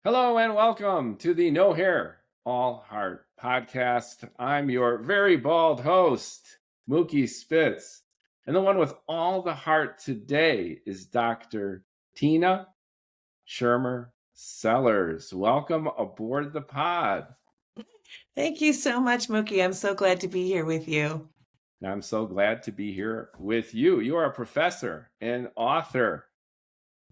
Hello and welcome to the No Hair, All Heart podcast. I'm your very bald host, Mookie Spitz. And the one with all the heart today is Dr. Tina Schermer Sellers. Welcome aboard the pod. Thank you so much, Mookie. I'm so glad to be here with you. I'm so glad to be here with you. You are a professor, an author,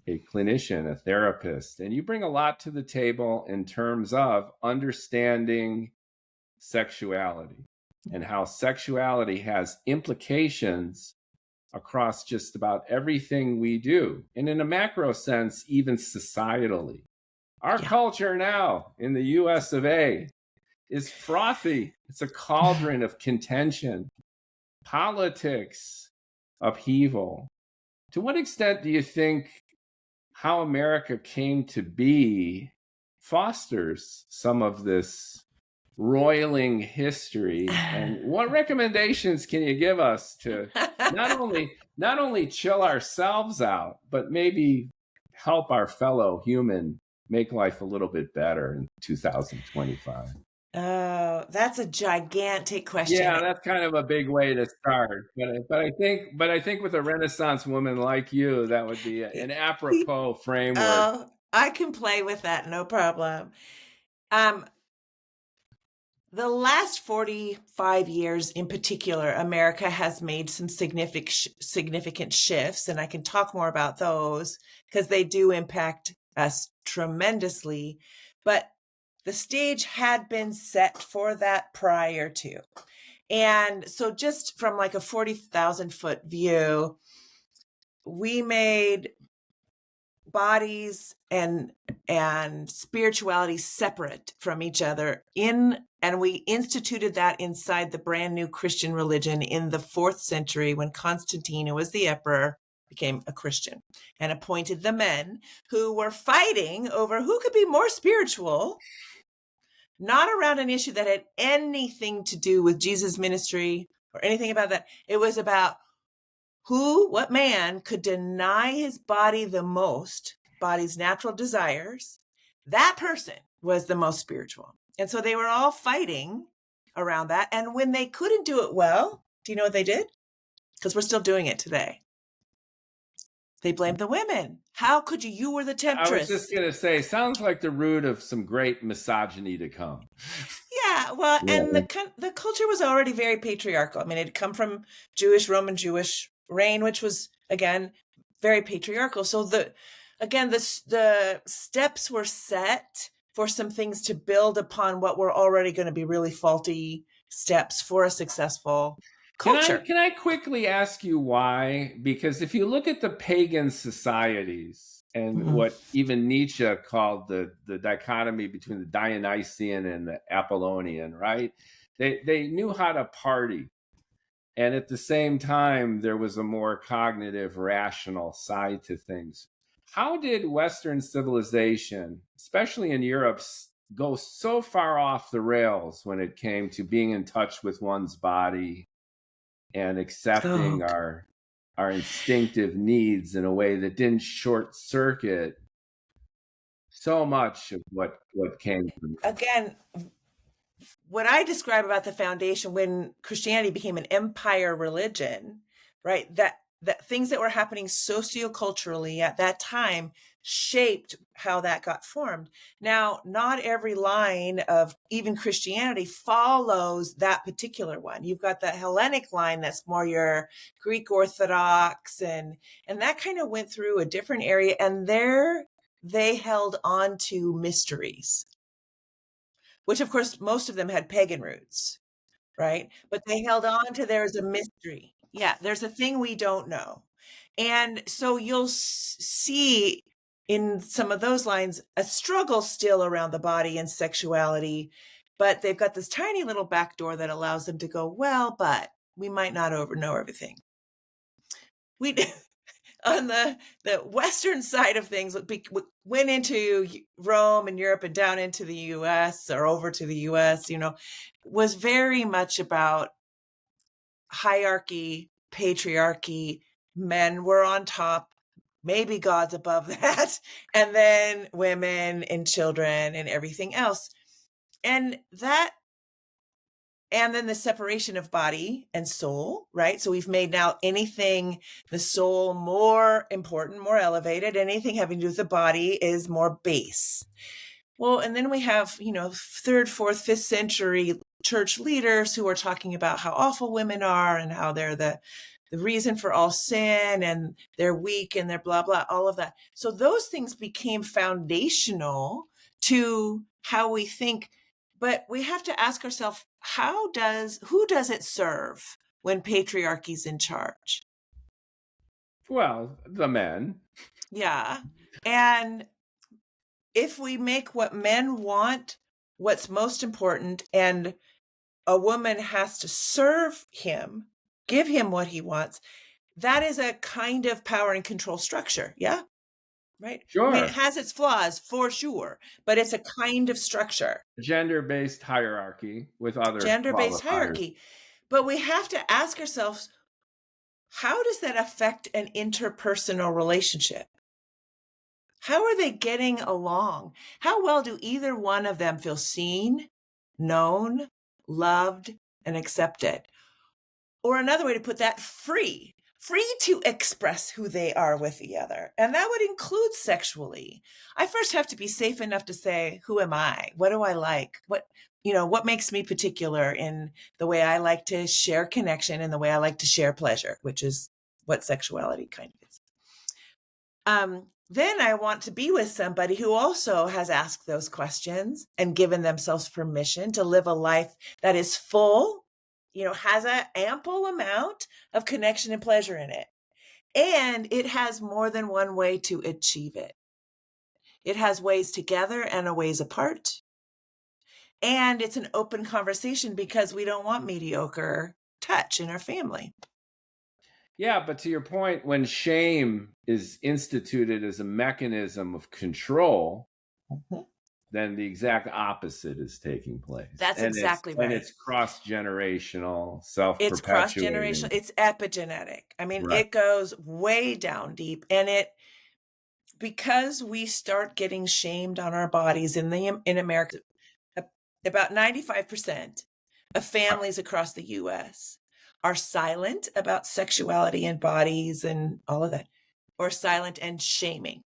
a clinician, a therapist, and you bring a lot to the table in terms of understanding sexuality and how sexuality has implications across just about everything we do. And in a macro sense, even societally. Our culture now in the US of A is frothy. It's a cauldron of contention, politics, upheaval. To what extent do you think how America came to be fosters some of this roiling history, and what recommendations can you give us to not only chill ourselves out, but maybe help our fellow human make life a little bit better in 2025? Oh, that's a gigantic question. Yeah, that's kind of a big way to start, but I think with a Renaissance woman like you, that would be an apropos framework. Oh, I can play with that, no problem. Um, the last 45 years in particular, America has made some significant shifts, and I can talk more about those because they do impact us tremendously. But the stage had been set for that prior to. And so just from like a 40,000 foot view, we made bodies and spirituality separate from each other and we instituted that inside the brand new Christian religion in the 4th century when Constantine, who was the emperor, became a Christian and appointed the men who were fighting over who could be more spiritual, not around an issue that had anything to do with Jesus' ministry or anything about that. It was about what man could deny his body the most, body's natural desires. That person was the most spiritual. And so they were all fighting around that. And when they couldn't do it well, do you know what they did? Because we're still doing it today. They blamed the women. How could you? You were the temptress. I was just going to say, sounds like the root of some great misogyny to come. Yeah, well, yeah. And the culture was already very patriarchal. I mean, it had come from Roman Jewish reign, which was, again, very patriarchal. So the steps were set for some things to build upon what were already going to be really faulty steps for a successful culture. Can I quickly ask you why? Because if you look at the pagan societies and what even Nietzsche called the dichotomy between the Dionysian and the Apollonian, right? They knew how to party. And at the same time, there was a more cognitive, rational side to things. How did Western civilization, especially in Europe, go so far off the rails when it came to being in touch with one's body and accepting our instinctive needs in a way that didn't short circuit so much of what came from it? Again, what I describe about the foundation when Christianity became an empire religion, right? That things that were happening socioculturally at that time shaped how that got formed. Now, not every line of even Christianity follows that particular one. You've got the Hellenic line that's more your Greek Orthodox, and that kind of went through a different area, and there they held on to mysteries, which of course most of them had pagan roots, right? But they held on to there's a mystery. Yeah, there's a thing we don't know. And so you'll see in some of those lines a struggle still around the body and sexuality, but they've got this tiny little back door that allows them to go, well, but we might not know everything. We on the Western side of things, went into Rome and Europe and down into the US or over to the US, was very much about hierarchy, patriarchy. Men were on top. maybe God's above that, and then women and children and everything else. And then the separation of body and soul, right? So we've made now anything, the soul, more important, more elevated. Anything having to do with the body is more base. Well, and then we have, 3rd, 4th, 5th century church leaders who are talking about how awful women are and how they're the reason for all sin and they're weak and they're blah, blah, all of that. So those things became foundational to how we think. But we have to ask ourselves, who does it serve when patriarchy's in charge? Well, the men. Yeah. And if we make what men want what's most important, and a woman has to serve him, give him what he wants, that is a kind of power and control structure. Yeah. Right. Sure. I mean, it has its flaws for sure, but it's a kind of structure. Gender-based hierarchy with other Gender-based qualifiers. hierarchy. But we have to ask ourselves, how does that affect an interpersonal relationship? How are they getting along? How well do either one of them feel seen, known, loved, and accepted? Or another way to put that, free to express who they are with the other. And that would include sexually. I first have to be safe enough to say, who am I? What do I like? What makes me particular in the way I like to share connection and the way I like to share pleasure, which is what sexuality kind of is. Then I want to be with somebody who also has asked those questions and given themselves permission to live a life that is full, has an ample amount of connection and pleasure in it. And it has more than one way to achieve it. It has ways together and a ways apart. And it's an open conversation because we don't want mediocre touch in our family. Yeah, but to your point, when shame is instituted as a mechanism of control, then the exact opposite is taking place. That's exactly right. And it's cross-generational, self-perpetuating. It's cross-generational. It's epigenetic. I mean, right. It goes way down deep. And because we start getting shamed on our bodies in America, about 95% of families across the U.S. are silent about sexuality and bodies and all of that, or silent and shaming.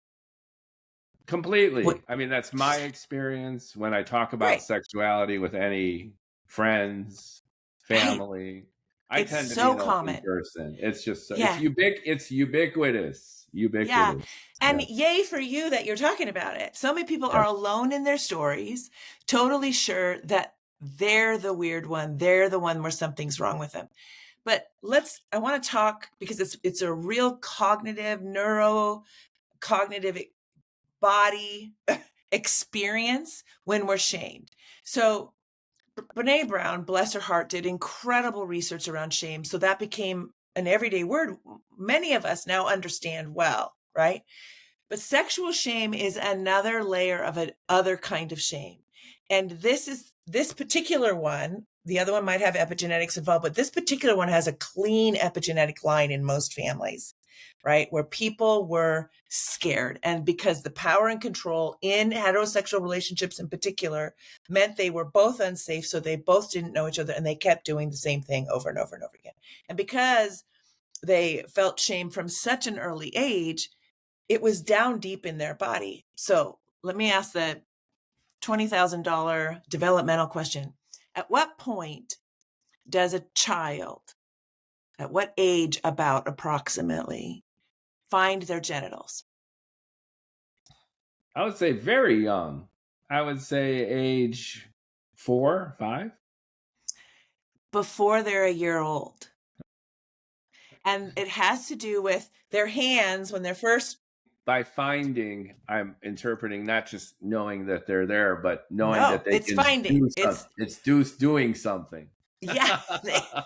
Completely. I mean, that's my experience when I talk about sexuality with any friends, family. I tend to be an open person. It's just it's ubiquitous. Yeah. And yay for you that you're talking about it. So many people are alone in their stories, totally sure that they're the weird one. They're the one where something's wrong with them. But I want to talk, because it's a real neurocognitive body experience when we're shamed. So Brene Brown, bless her heart, did incredible research around shame. So that became an everyday word many of us now understand well, right? But sexual shame is another layer of an other kind of shame. And this particular one, the other one might have epigenetics involved, but this particular one has a clean epigenetic line in most families, right? Where people were scared. And because the power and control in heterosexual relationships in particular meant they were both unsafe. So they both didn't know each other and they kept doing the same thing over and over and over again. And because they felt shame from such an early age, it was down deep in their body. So let me ask the $20,000 developmental question. At what point does a child, at what age about approximately, find their genitals? I would say very young. I would say age 4, 5. Before they're a year old. And it has to do with their hands when they're first. By finding, I'm interpreting not just knowing that they're there, but knowing that they can do something. It's doing something. Yeah,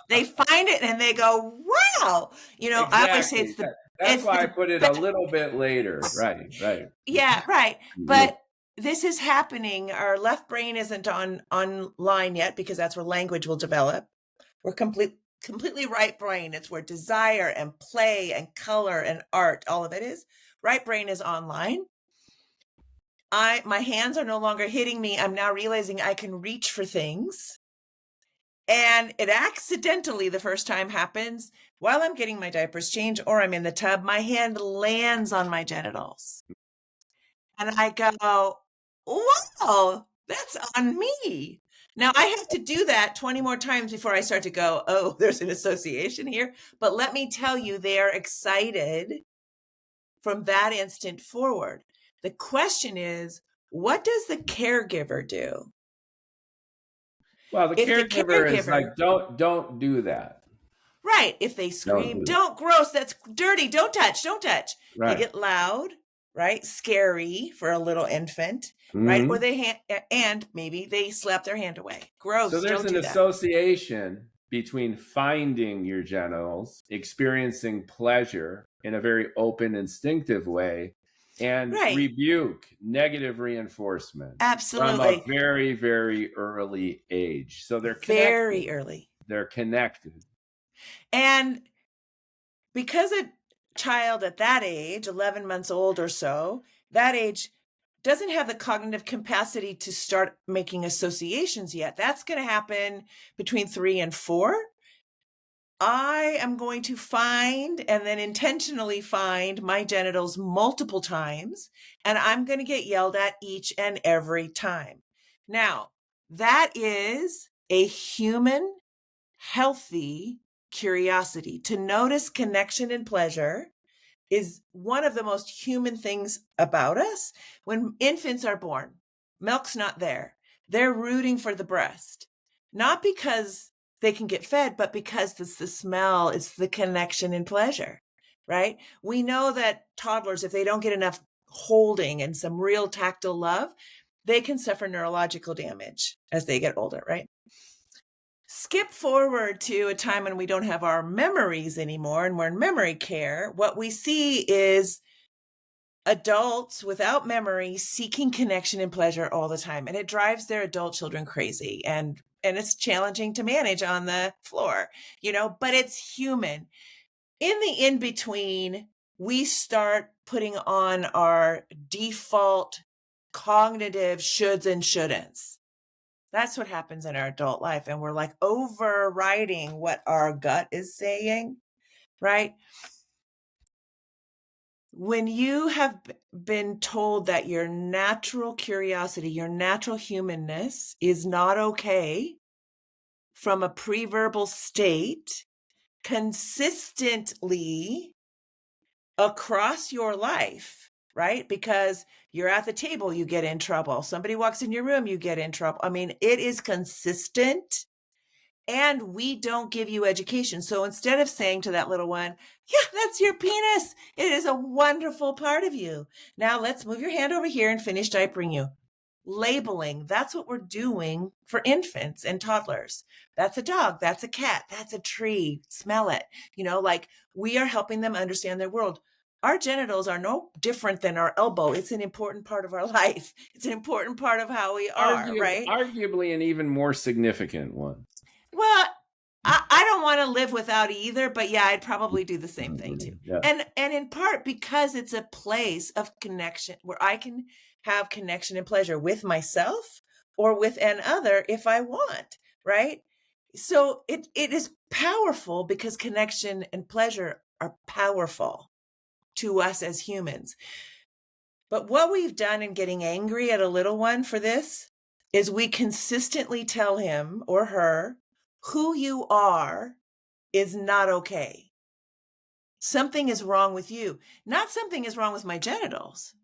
they find it and they go, wow. Exactly. I always say that's why I put it a little bit later. Right. Yeah, right. But this is happening. Our left brain isn't online yet because that's where language will develop. We're completely completely right brain. It's where desire and play and color and art, all of it is. Right brain is online. My hands are no longer hitting me. I'm now realizing I can reach for things. And it accidentally, the first time happens while I'm getting my diapers changed or I'm in the tub, my hand lands on my genitals. And I go, wow, that's on me. Now I have to do that 20 more times before I start to go, oh, there's an association here. But let me tell you, they're excited from that instant forward. The question is, what does the caregiver do? Well, the If the caregiver is like, caregiver, don't do that. right, if they Don't scream, do that. don't, gross, that's dirty, don't touch, they Right. get loud, right? Scary for a little infant, right? Or Mhm. and maybe they slap their hand away. So Gross, there's don't an do that. association between finding your genitals, experiencing pleasure in a very open, instinctive way, and Right, rebuke, negative reinforcement from a absolutely. very, very early age. So they're connected. Very early. They're connected. And because a child at that age, 11 months old or so, that age doesn't have the cognitive capacity to start making associations yet. That's going to happen between 3 and 4. I am going to find and then intentionally find my genitals multiple times, and I'm going to get yelled at each and every time. Now, that is a human, healthy curiosity. To notice connection and pleasure is one of the most human things about us. When infants are born, milk's not there. They're rooting for the breast, not because they can get fed, but because it's the smell, it's the connection and pleasure, right? We know that toddlers, if they don't get enough holding and some real tactile love, they can suffer neurological damage as they get older, right? Skip forward to a time when we don't have our memories anymore and we're in memory care. What we see is adults without memory seeking connection and pleasure all the time, and it drives their adult children crazy, and it's challenging to manage on the floor, but it's human. In the in between, we start putting on our default cognitive shoulds and shouldn'ts. That's what happens in our adult life. And we're like overriding what our gut is saying, right? When you have been told that your natural curiosity, your natural humanness is not okay from a pre-verbal state consistently across your life, right? Because you're at the table, you get in trouble. Somebody walks in your room, you get in trouble. I mean, it is consistent. And we don't give you education. So instead of saying to that little one, yeah, that's your penis. It is a wonderful part of you. Now let's move your hand over here and finish diapering you. Labeling, that's what we're doing for infants and toddlers. That's a dog. That's a cat. That's a tree. Smell it. Like we are helping them understand their world. Our genitals are no different than our elbow. It's an important part of our life. It's an important part of how we are, right? Arguably an even more significant one. Well, I don't want to live without either, but yeah, I'd probably do the same thing too. Yeah. And in part because it's a place of connection where I can have connection and pleasure with myself or with another if I want, right? So it is powerful because connection and pleasure are powerful to us as humans. But what we've done in getting angry at a little one for this is we consistently tell him or her who you are is not okay. Something is wrong with you. Not something is wrong with my genitals.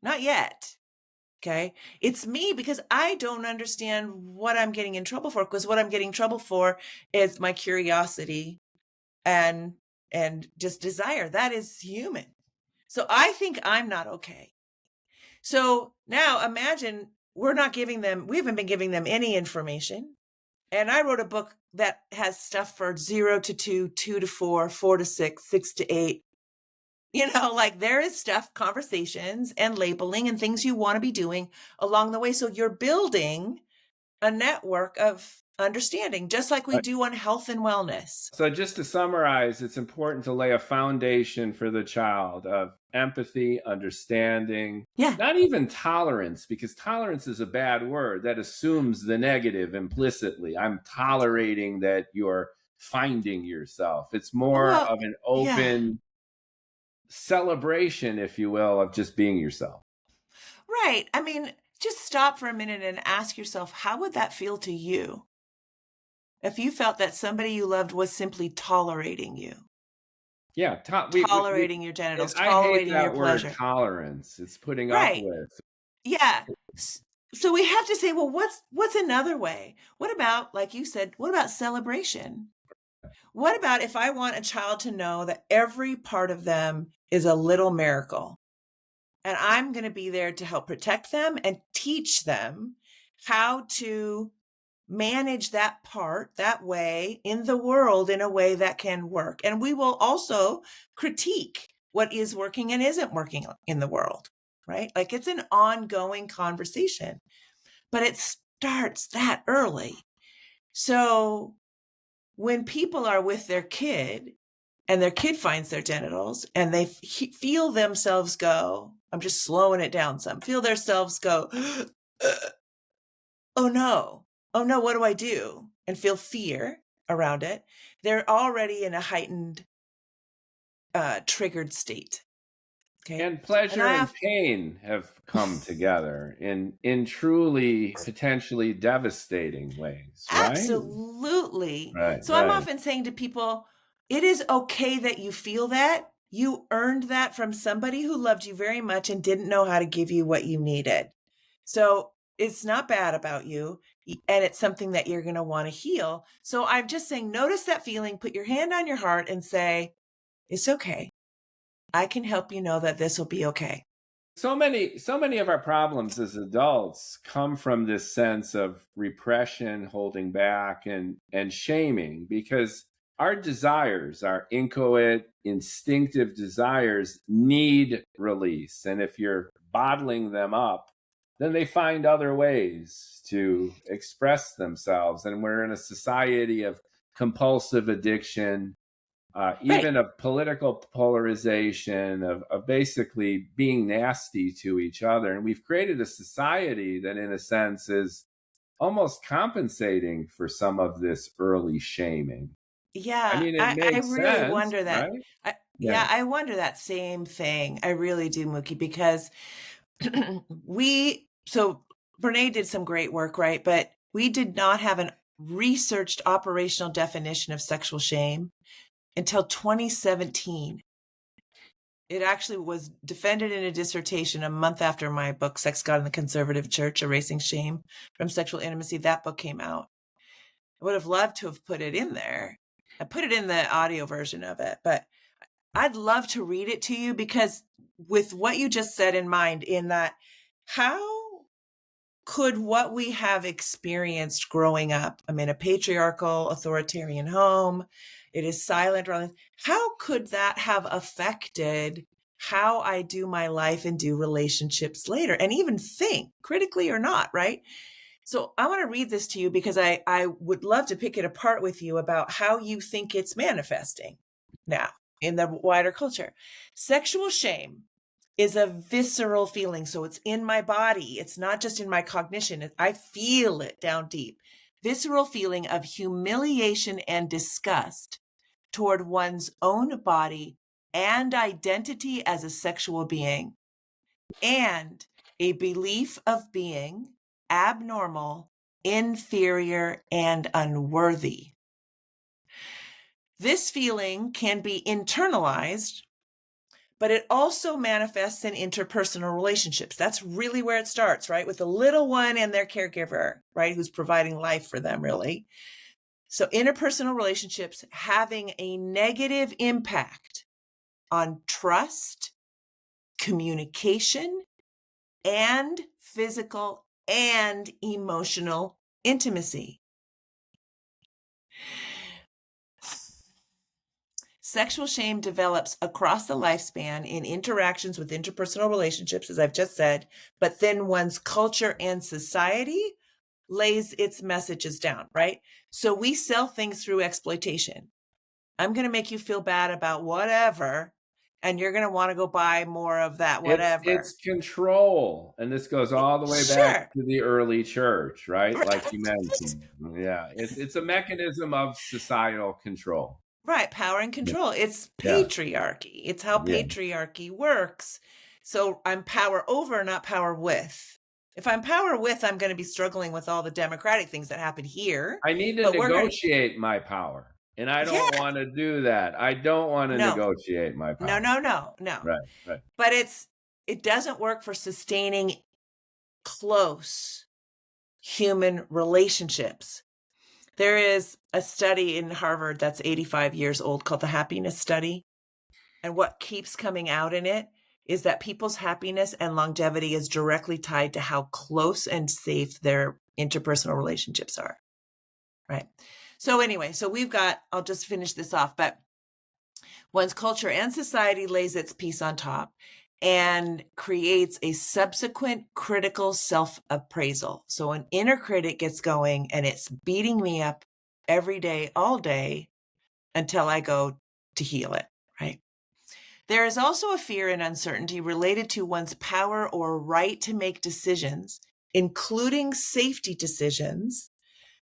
Not yet. Okay. It's me because I don't understand what I'm getting in trouble for, because what I'm getting in trouble for is my curiosity and just desire. That is human. So I think I'm not okay. So now imagine we haven't been giving them any information. And I wrote a book that has stuff for 0 to 2, 2 to 4, 4 to 6, 6 to 8. Like there is stuff, conversations and labeling and things you want to be doing along the way. So you're building a network of understanding, just like we do on health and wellness. So just to summarize, it's important to lay a foundation for the child of empathy, understanding, Yeah. not even tolerance, because tolerance is a bad word that assumes the negative implicitly. I'm tolerating that you're finding yourself. It's more Well, of an yeah. open celebration, if you will, of just being yourself. Right. I mean, just stop for a minute and ask yourself, how would that feel to you if you felt that somebody you loved was simply tolerating you, Yeah, tolerating your and genitals, I hate tolerating your that word pleasure? tolerance. It's putting up Right. with. Yeah. So we have to say, well, what's another way? What about, like you said, what about celebration? What about if I want a child to know that every part of them is a little miracle? And I'm going to be there to help protect them and teach them how to manage that part that way in the world in a way that can work. And we will also critique what is working and isn't working in the world, right? Like it's an ongoing conversation, but it starts that early. So when people are with their kid and their kid finds their genitals and they feel themselves go, I'm just slowing it down some, feel themselves go, oh no, oh no, what do I do? And feel fear around it. They're already in a heightened, triggered state. Okay. And And pleasure I and have, pain have come together in truly potentially devastating ways, right? absolutely. Right, So I'm right. often saying to people, it is okay that you feel that. You earned that from somebody who loved you very much and didn't know how to give you what you needed. So it's not bad about you. And it's something that you're going to want to heal. So I'm just saying, notice that feeling, put your hand on your heart and say, it's okay. I can help you know that this will be okay. So many of our problems as adults come from this sense of repression, holding back, and shaming, because our desires, our inchoate, instinctive desires, need release. And if you're bottling them up, then they find other ways to express themselves. And we're in a society of compulsive addiction, Right. even of political polarization, of basically being nasty to each other. And we've created a society that, in a sense, is almost compensating for some of this early shaming. I Yeah. mean, it I makes really sense, wonder that. right? Yeah. Yeah, I wonder that same thing. I really do, Mookie, because so Brene did some great work, right? But we did not have an researched operational definition of sexual shame until 2017. It actually was defended in a dissertation a month after my book, Sex, God, and the Conservative Church, Erasing Shame from Sexual Intimacy. That book came out. I would have loved to have put it in there. I put it in the audio version of it, but I'd love to read it to you because with what you just said in mind, in that, how could what we have experienced growing up, I'm in a patriarchal, authoritarian home, it is silent around, how could that have affected how I do my life and do relationships later and even think critically or not, right? So I want to read this to you because I would love to pick it apart with you about how you think it's manifesting now in the wider culture. Sexual shame is a visceral feeling. So it's in my body. It's not just in my cognition. I feel it down deep. Visceral feeling of humiliation and disgust toward one's own body and identity as a sexual being, and a belief of being abnormal, inferior, and unworthy. This feeling can be internalized, but it also manifests in interpersonal relationships. That's really where it starts, right? With the little one and their caregiver, right? Who's providing life for them, really. So interpersonal relationships having a negative impact on trust, communication, and physical and emotional intimacy. Sexual shame develops across the lifespan in interactions with interpersonal relationships, as I've just said, but then one's culture and society lays its messages down, right? So we sell things through exploitation. I'm going to make you feel bad about whatever, and you're going to want to go buy more of that whatever. It's control, and this goes all the way back Sure. to the early church, right? Like you Right. mentioned. Yeah, it's a mechanism of societal control. Right. Power and Yeah, control. It's yeah, patriarchy. It's how yeah. patriarchy works. So I'm power over, not power with. If I'm power with, I'm going to be struggling with all the democratic things that happen here. I need to But we're going to, negotiate my power, and I don't yeah, want to do that. I don't want to no, negotiate my no, power. no, no, no. Right, right. But it doesn't work for sustaining close human relationships. There is a study in Harvard that's 85 years old called the happiness study. And what keeps coming out in it is that people's happiness and longevity is directly tied to how close and safe their interpersonal relationships are. Right. So anyway, I'll just finish this off, but one's culture and society lays its piece on top and creates a subsequent critical self-appraisal. So an inner critic gets going and it's beating me up every day, all day, until I go to heal it, right? There is also a fear and uncertainty related to one's power or right to make decisions, including safety decisions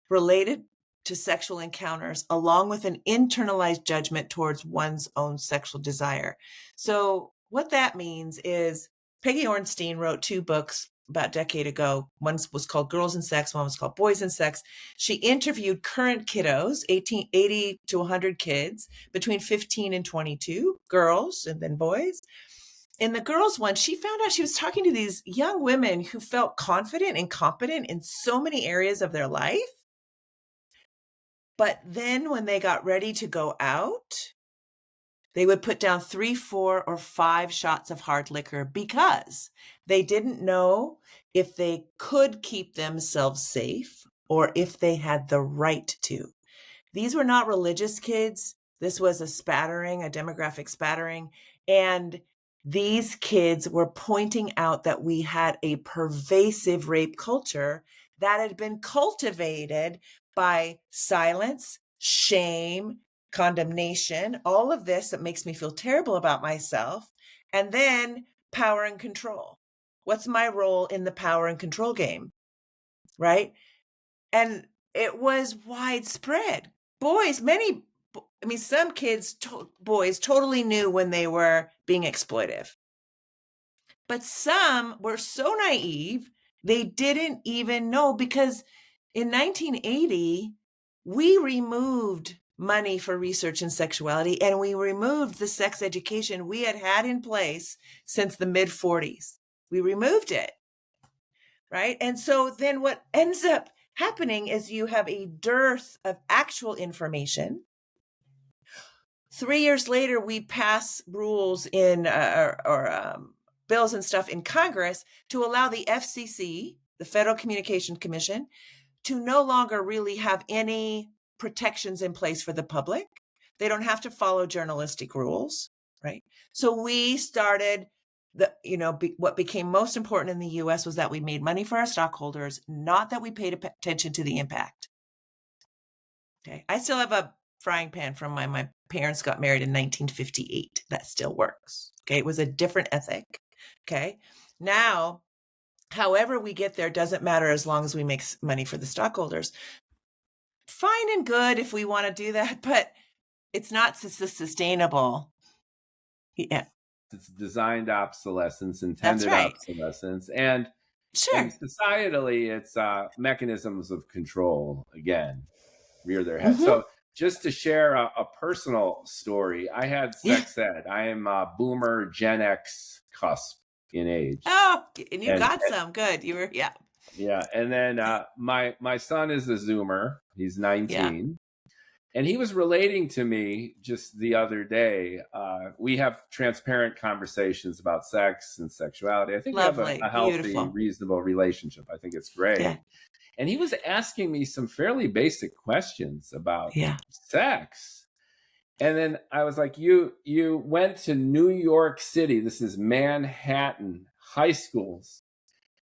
related to sexual encounters, along with an internalized judgment towards one's own sexual desire. So what that means is Peggy Ornstein wrote 2 books about a decade ago. One was called Girls and Sex, one was called Boys and Sex. She interviewed current kiddos, 80 to 100 kids between 15 and 22, girls and then boys. In the girls one, she found out she was talking to these young women who felt confident and competent in so many areas of their life. But then when they got ready to go out, they would put down 3, 4, or 5 shots of hard liquor because they didn't know if they could keep themselves safe or if they had the right to. These were not religious kids. This was a spattering, a demographic spattering. And these kids were pointing out that we had a pervasive rape culture that had been cultivated by silence, shame, condemnation, all of this that makes me feel terrible about myself, and then power and control. What's my role in the power and control game? Right? And it was widespread. Some kids, boys totally knew when they were being exploitive. But some were so naive, they didn't even know, because in 1980, we removed money for research in sexuality and we removed the sex education we had in place since the mid 40s. We removed it, right? And so then what ends up happening is you have a dearth of actual information. 3 years later, we pass rules in bills and stuff in Congress to allow the FCC, the Federal Communications Commission, to no longer really have any protections in place for the public. They don't have to follow journalistic rules, right? So we started what became most important in the US was that we made money for our stockholders, not that we paid attention to the impact. Okay. I still have a frying pan from my parents got married in 1958. That still works. Okay. It was a different ethic. Okay. Now, however we get there doesn't matter as long as we make money for the stockholders. Fine and good if we want to do that, but it's not sustainable. Yeah. It's designed obsolescence, That's intended right. obsolescence, and Sure. societally, it's mechanisms of control again rear their head. Mm-hmm. So just to share a personal story, I had sex ed. I am a boomer Gen X cusp in age. Oh, and you got some. Good. You were, yeah. Yeah. And then my son is a Zoomer. He's 19. Yeah. And he was relating to me just the other day. We have transparent conversations about sex and sexuality. I think Lovely. we have a healthy, Beautiful. reasonable relationship. I think it's great. Yeah. And he was asking me some fairly basic questions about sex. And then I was like, you went to New York City. This is Manhattan high schools.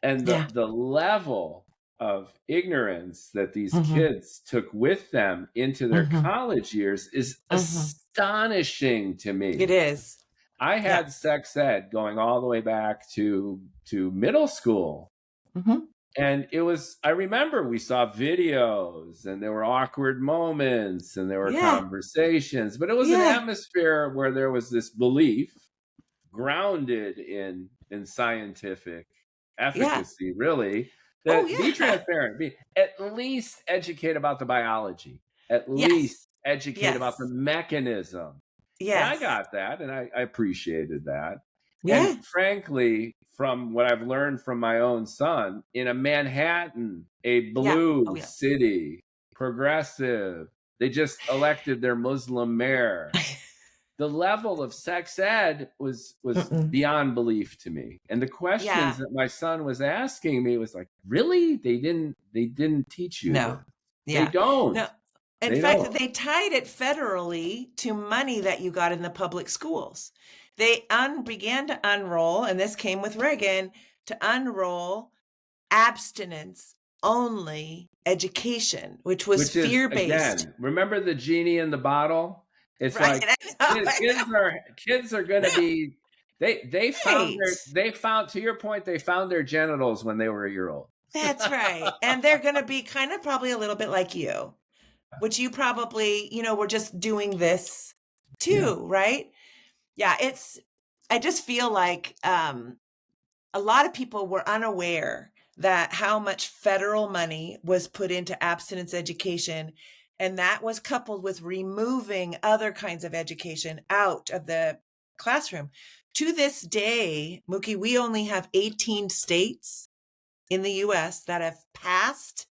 And the level of ignorance that these Mm-hmm. kids took with them into their Mm-hmm. college years is astonishing to me. It is. I had sex ed going all the way back to middle school. Mm-hmm. And I remember we saw videos and there were awkward moments and there were conversations, but it was an atmosphere where there was this belief grounded in scientific efficacy, really, that be transparent, be at least educate about the biology, at least educate about the mechanism. And I got that, and I appreciated that. And frankly, from what I've learned from my own son, in a Manhattan, a blue city, progressive, they just elected their Muslim mayor. The level of sex ed was beyond belief to me. And the questions that my son was asking me was like, really? They didn't teach you this. They don't. No. In fact, they tied it federally to money that you got in the public schools. They began to unroll, and this came with Reagan, to unroll abstinence-only education, which was fear-based. Again, remember the genie in the bottle? It's like kids are going to be. They found to your point, they found their genitals when they were a year old. That's right, and they're going to be kind of probably a little bit like you, which you probably were just doing this too, right? Yeah, I just feel like a lot of people were unaware that how much federal money was put into abstinence education. And that was coupled with removing other kinds of education out of the classroom. To this day, Mookie, we only have 18 states in the US that have passed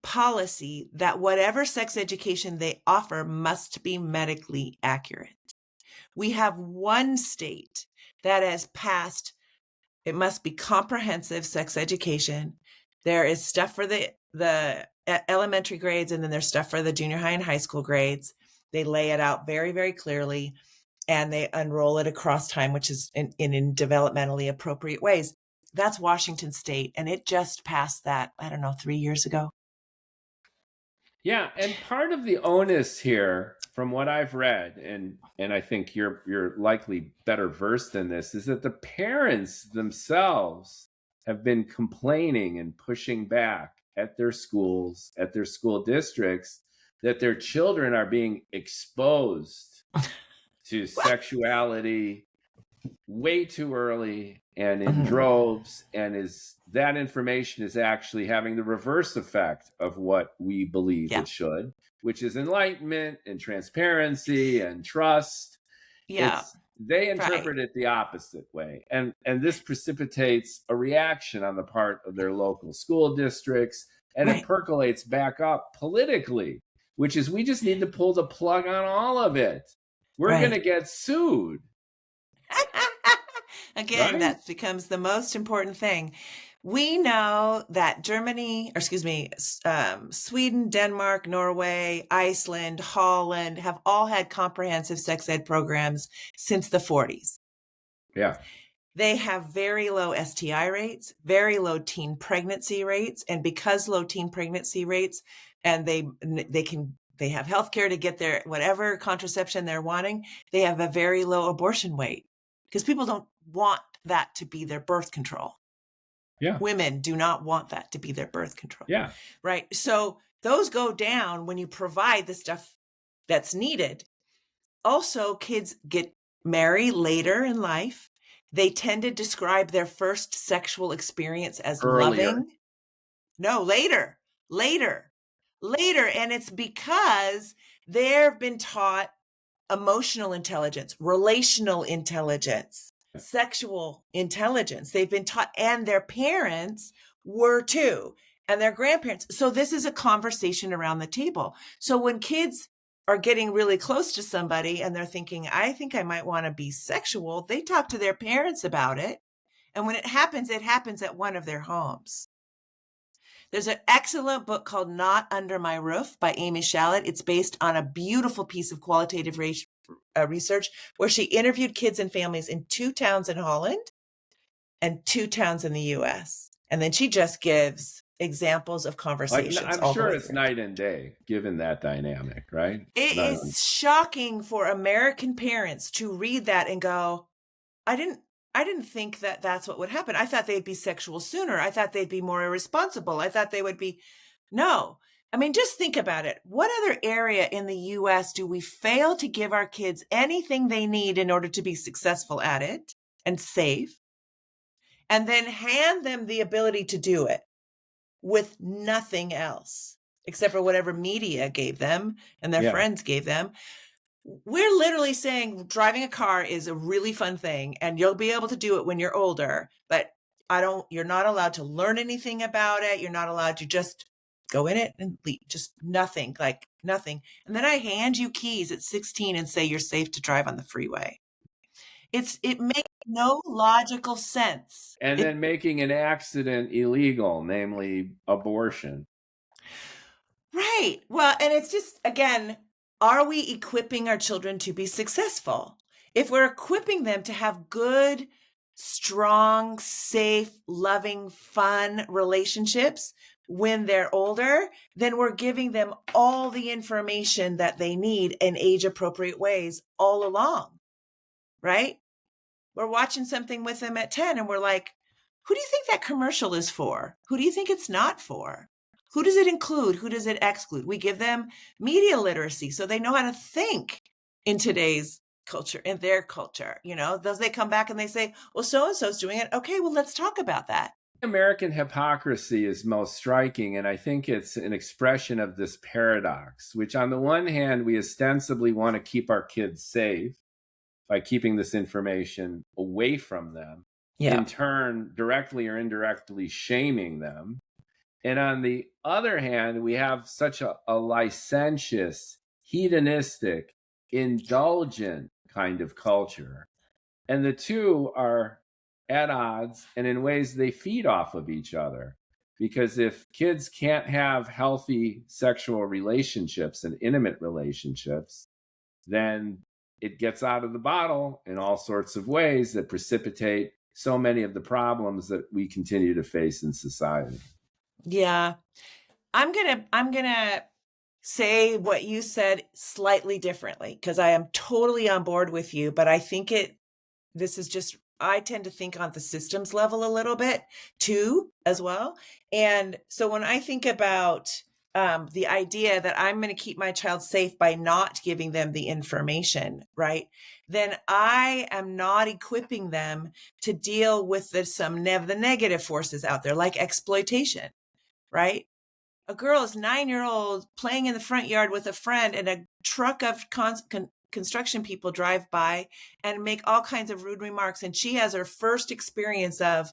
policy that whatever sex education they offer must be medically accurate. We have one state that has passed, it must be comprehensive sex education. There is stuff for the elementary grades, and then there's stuff for the junior high and high school grades. They lay it out very, very clearly, and they unroll it across time, which is in developmentally appropriate ways. That's Washington State, and it just passed that, 3 years ago. Yeah, and part of the onus here, from what I've read, and I think you're likely better versed in this, is that the parents themselves have been complaining and pushing back at their schools, at their school districts, that their children are being exposed to sexuality way too early and in droves, and that information is actually having the reverse effect of what we believe it should, which is enlightenment and transparency and trust. They interpret it the opposite way, and this precipitates a reaction on the part of their local school districts, and it percolates back up politically, which is, we just need to pull the plug on all of it. We're going to get sued. Again, that becomes the most important thing. We know that Sweden, Denmark, Norway, Iceland, Holland have all had comprehensive sex ed programs since the 40s. Yeah. They have very low STI rates, very low teen pregnancy rates. And because low teen pregnancy rates, and they have healthcare to get their whatever contraception they're wanting, they have a very low abortion rate, because people don't want that to be their birth control. Yeah. Women do not want that to be their birth control. Yeah. Right. So those go down when you provide the stuff that's needed. Also, kids get married later in life. They tend to describe their first sexual experience as loving. No, later. And it's because they've been taught emotional intelligence, relational intelligence, sexual intelligence. They've been taught, and their parents were too, and their grandparents. So this is a conversation around the table. So when kids are getting really close to somebody and they're thinking, I think I might want to be sexual, they talk to their parents about it. And when it happens at one of their homes. There's an excellent book called Not Under My Roof by Amy Shallett. It's based on a beautiful piece of qualitative research where she interviewed kids and families in 2 towns in Holland and 2 towns in the US. And then she just gives examples of conversations I'm all the sure way it's through. night and day, given that dynamic, right? It is shocking for American parents to read that and go, I didn't think that that's what would happen. I thought they'd be sexual sooner. I thought they'd be more irresponsible. I thought they would be. No. I mean, just think about it. What other area in the US do we fail to give our kids anything they need in order to be successful at it and safe, and then hand them the ability to do it with nothing else except for whatever media gave them and their friends gave them? We're literally saying driving a car is a really fun thing and you'll be able to do it when you're older, but you're not allowed to learn anything about it. You're not allowed to just go in it and leave, just nothing, like nothing. And then I hand you keys at 16 and say you're safe to drive on the freeway. It makes no logical sense. And then making an accident illegal, namely abortion. Right. Well, and it's just, again, are we equipping our children to be successful? If we're equipping them to have good, strong, safe, loving, fun relationships when they're older, then we're giving them all the information that they need in age appropriate ways all along. Right? We're watching something with them at 10 and we're like, who do you think that commercial is for? Who do you think it's not for? Who does it include? Who does it exclude? We give them media literacy so they know how to think in today's culture, in their culture. Those they come back and they say, well, so-and-so's doing it. Okay, well, let's talk about that. American hypocrisy is most striking, and I think it's an expression of this paradox, which on the one hand, we ostensibly want to keep our kids safe by keeping this information away from them, in turn, directly or indirectly shaming them. And on the other hand, we have such a licentious, hedonistic, indulgent kind of culture. And the two are at odds, and in ways they feed off of each other. Because if kids can't have healthy sexual relationships and intimate relationships, then it gets out of the bottle in all sorts of ways that precipitate so many of the problems that we continue to face in society. Yeah. I'm gonna say what you said slightly differently because I am totally on board with you, but I think I tend to think on the systems level a little bit too, as well. And so when I think about the idea that I'm going to keep my child safe by not giving them the information, right? Then I am not equipping them to deal with the negative forces out there, like exploitation, right? A girl is 9-year-old playing in the front yard with a friend, and a truck of construction people drive by and make all kinds of rude remarks. And she has her first experience of,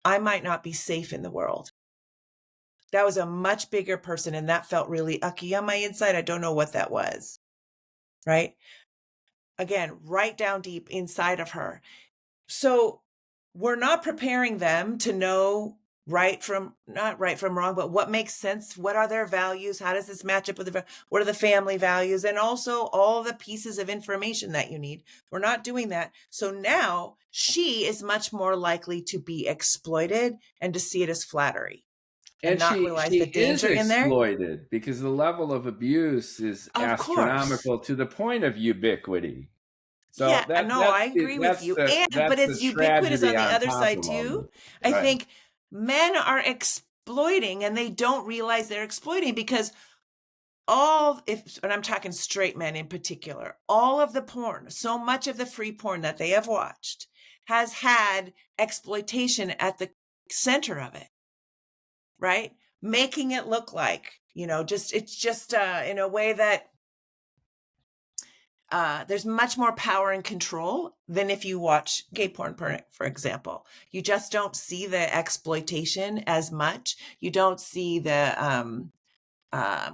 I might not be safe in the world. That was a much bigger person. And that felt really ucky on my inside. I don't know what that was. Right. Again, right down deep inside of her. So we're not preparing them to know not right from wrong, but what makes sense. What are their values? How does this match up with what are the family values? And also all the pieces of information that you need. We're not doing that. So now she is much more likely to be exploited and to see it as flattery. And not realize the danger in there. Exploited because the level of abuse is astronomical to the point of ubiquity. So yeah, I agree with you. But it's ubiquitous on the other side too. I think men are exploiting and they don't realize they're exploiting because and I'm talking straight men in particular, all of the porn, so much of the free porn that they have watched has had exploitation at the center of it. Right? Making it look like, it's just in a way that there's much more power and control than if you watch gay porn, for example. You just don't see the exploitation as much. You don't see the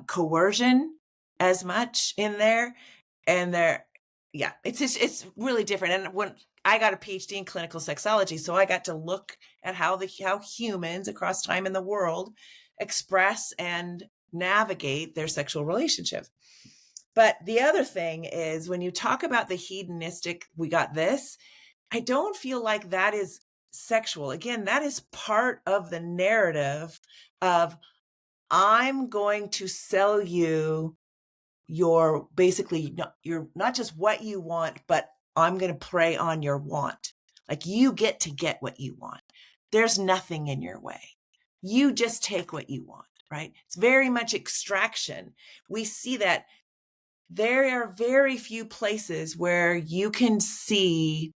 coercion as much in there. And it's really different. And when I got a PhD in clinical sexology, so I got to look at how humans across time in the world express and navigate their sexual relationships. But the other thing is when you talk about the hedonistic, we got this, I don't feel like that is sexual. Again, that is part of the narrative of, I'm going to sell you your, basically, you're not just what you want, but I'm going to prey on your want. Like, you get what you want. There's nothing in your way. You just take what you want, right? It's very much extraction. We see that there are very few places where you can see,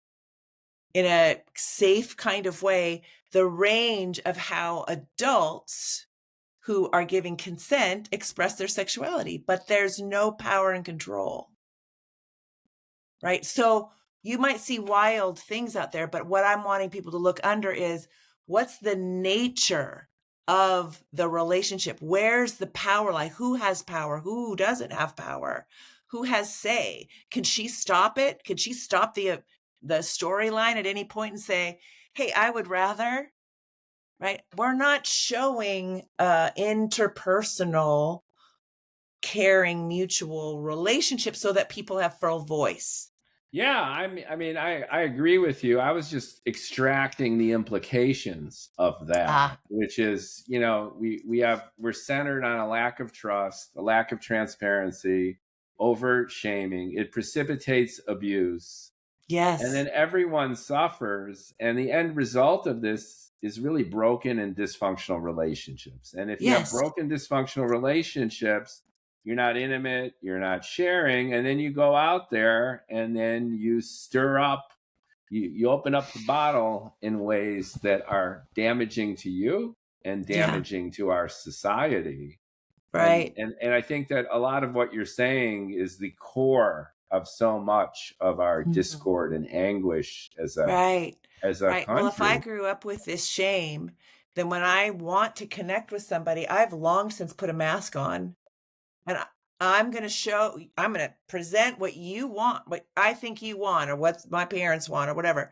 in a safe kind of way, the range of how adults who are giving consent express their sexuality, but there's no power and control, right? So you might see wild things out there, but what I'm wanting people to look under is, what's the nature of the relationship? Where's the power lie? Who has power? Who doesn't have power? Who has say? Can she stop it? Can she stop the storyline at any point and say, hey, I would rather, right? We're not showing interpersonal, caring, mutual relationships so that people have full voice. Yeah, I agree with you. I was just extracting the implications of that, which is, we're centered on a lack of trust, a lack of transparency, overt shaming. It precipitates abuse. Yes. And then everyone suffers. And the end result of this is really broken and dysfunctional relationships. And if you have broken dysfunctional relationships, you're not intimate, you're not sharing, and then you go out there and then you stir up, you open up the bottle in ways that are damaging to you and damaging to our society. Right. And I think that a lot of what you're saying is the core of so much of our discord and anguish as a country. Well, if I grew up with this shame, then when I want to connect with somebody, I've long since put a mask on. And I'm going to present what you want, what I think you want, or what my parents want, or whatever.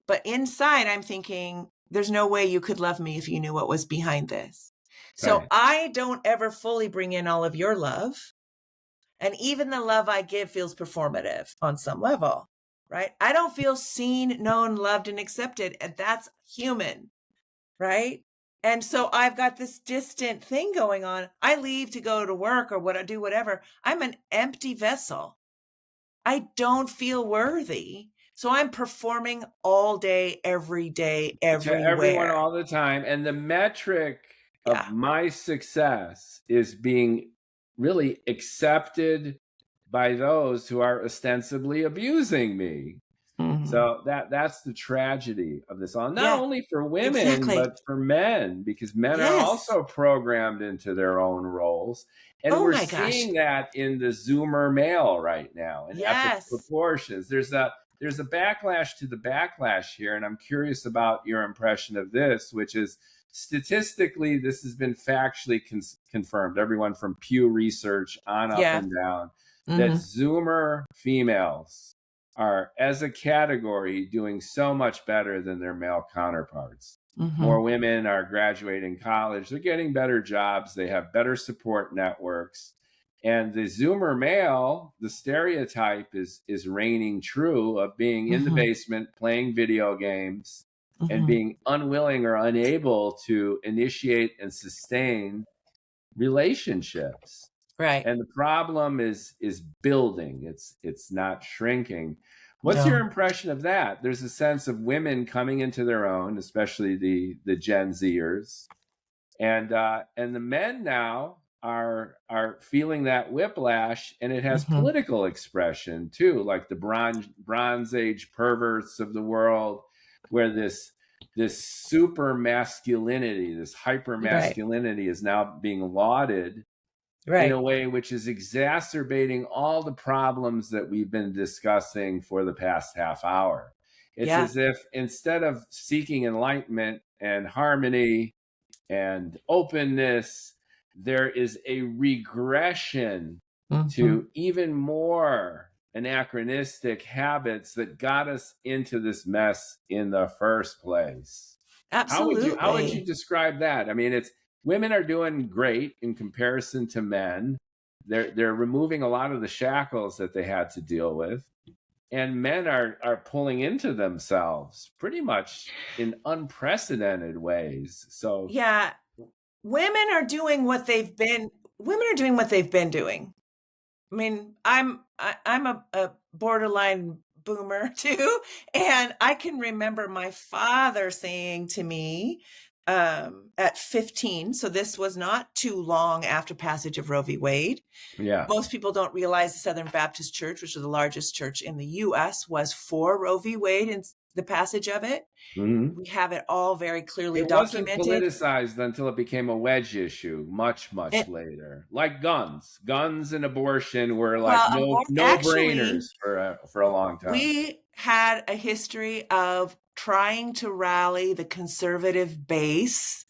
But inside, I'm thinking, there's no way you could love me if you knew what was behind this. So I don't ever fully bring in all of your love. And even the love I give feels performative on some level, right? I don't feel seen, known, loved, and accepted. And that's human, right? And so I've got this distant thing going on. I leave to go to work or do whatever. I'm an empty vessel. I don't feel worthy. So I'm performing all day, every day, everywhere. To everyone all the time. And the metric of my success is being really accepted by those who are ostensibly abusing me. So that's the tragedy of this all. Not only for women, but for men, because men are also programmed into their own roles. And we're seeing that in the Zoomer male right now in epic proportions. There's a backlash to the backlash here. And I'm curious about your impression of this, which is, statistically, this has been factually confirmed. Everyone from Pew Research on up and down, that Zoomer females are, as a category, doing so much better than their male counterparts. More women are graduating college. They're getting better jobs. They have better support networks. And the Zoomer male, the stereotype is reigning true of being in the basement, playing video games, and being unwilling or unable to initiate and sustain relationships. Right. And the problem is building. It's not shrinking. What's your impression of that? There's a sense of women coming into their own, especially the Gen Zers, and the men now are feeling that whiplash, and it has political expression too, like the Bronze Age perverts of the world, where this super masculinity, this hyper masculinity, is now being lauded in a way which is exacerbating all the problems that we've been discussing for the past half hour. It's as if, instead of seeking enlightenment and harmony and openness, there is a regression to even more anachronistic habits that got us into this mess in the first place. Absolutely. How would you describe that? I mean, women are doing great in comparison to men. They're removing a lot of the shackles that they had to deal with. and men are pulling into themselves pretty much in unprecedented ways. So Yeah, women are doing what they've been doing. I mean, I'm a borderline boomer too, and I can remember my father saying to me at 15, so this was not too long after passage of Roe v. Wade. yeah. Most people don't realize the Southern Baptist Church, which is the largest church in the U.S., was for Roe v. Wade and the passage of it. Mhm. We have it all very clearly It wasn't documented. politicized until it became a wedge issue much It, later. Like guns and abortion were like well, no actually, brainers for a long time. we had a history of trying to rally the conservative base,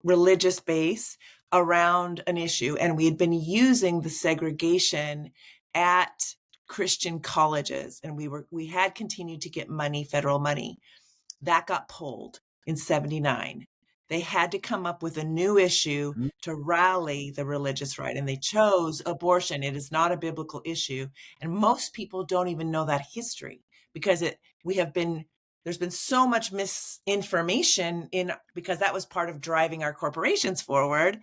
religious base, around an issue. And we had been using the segregation at Christian colleges, and we had continued to get money, federal money. That got pulled in 79. They had to come up with a new issue Mhm. to rally the religious right, and they chose abortion. It is not a biblical issue, and most people don't even know that history because there's been so much misinformation because that was part of driving our corporations forward.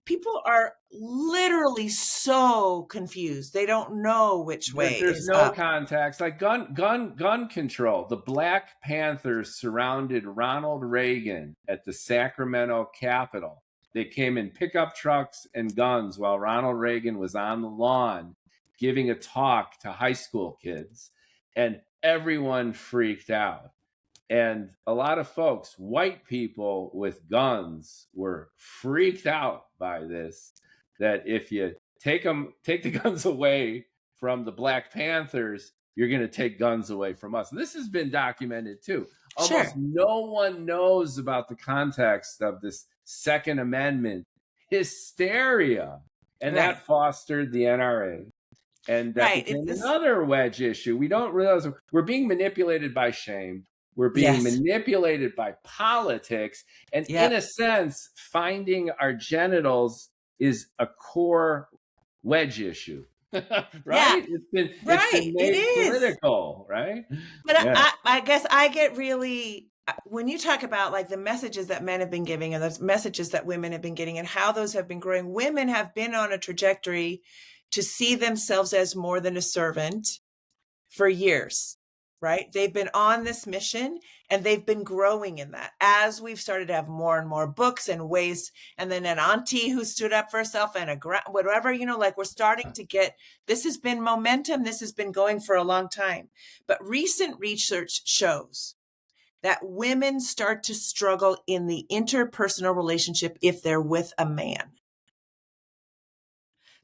People are literally so confused. They don't know which way There's is no up. context. Like gun control. The Black Panthers surrounded Ronald Reagan at the Sacramento Capitol. They came in pickup trucks and guns while Ronald Reagan was on the lawn giving a talk to high school kids, and everyone freaked out. And a lot of folks, white people with guns, were freaked out by this. That if you take the guns away from the Black Panthers, you're going to take guns away from us. This has been documented too. Almost Sure. no one knows about the context of this Second Amendment hysteria, and Right. that fostered the NRA. And that Right. became another wedge issue. We don't realize we're being manipulated by shame. We're being Yes. manipulated by politics. And in Yep. a sense, finding our genitals is a core wedge issue. Yeah. Right? It's Right. been It made is. political, right? But Yeah. I guess I get really, when you talk about like the messages that men have been giving and those messages that women have been getting and how those have been growing, women have been on a trajectory to see themselves as more than a servant for years, right? They've been on this mission and they've been growing in that as we've started to have more and more books and ways. And then an auntie who stood up for herself and whatever, like we're starting to get, this has been momentum. This has been going for a long time. But recent research shows that women start to struggle in the interpersonal relationship if they're with a man,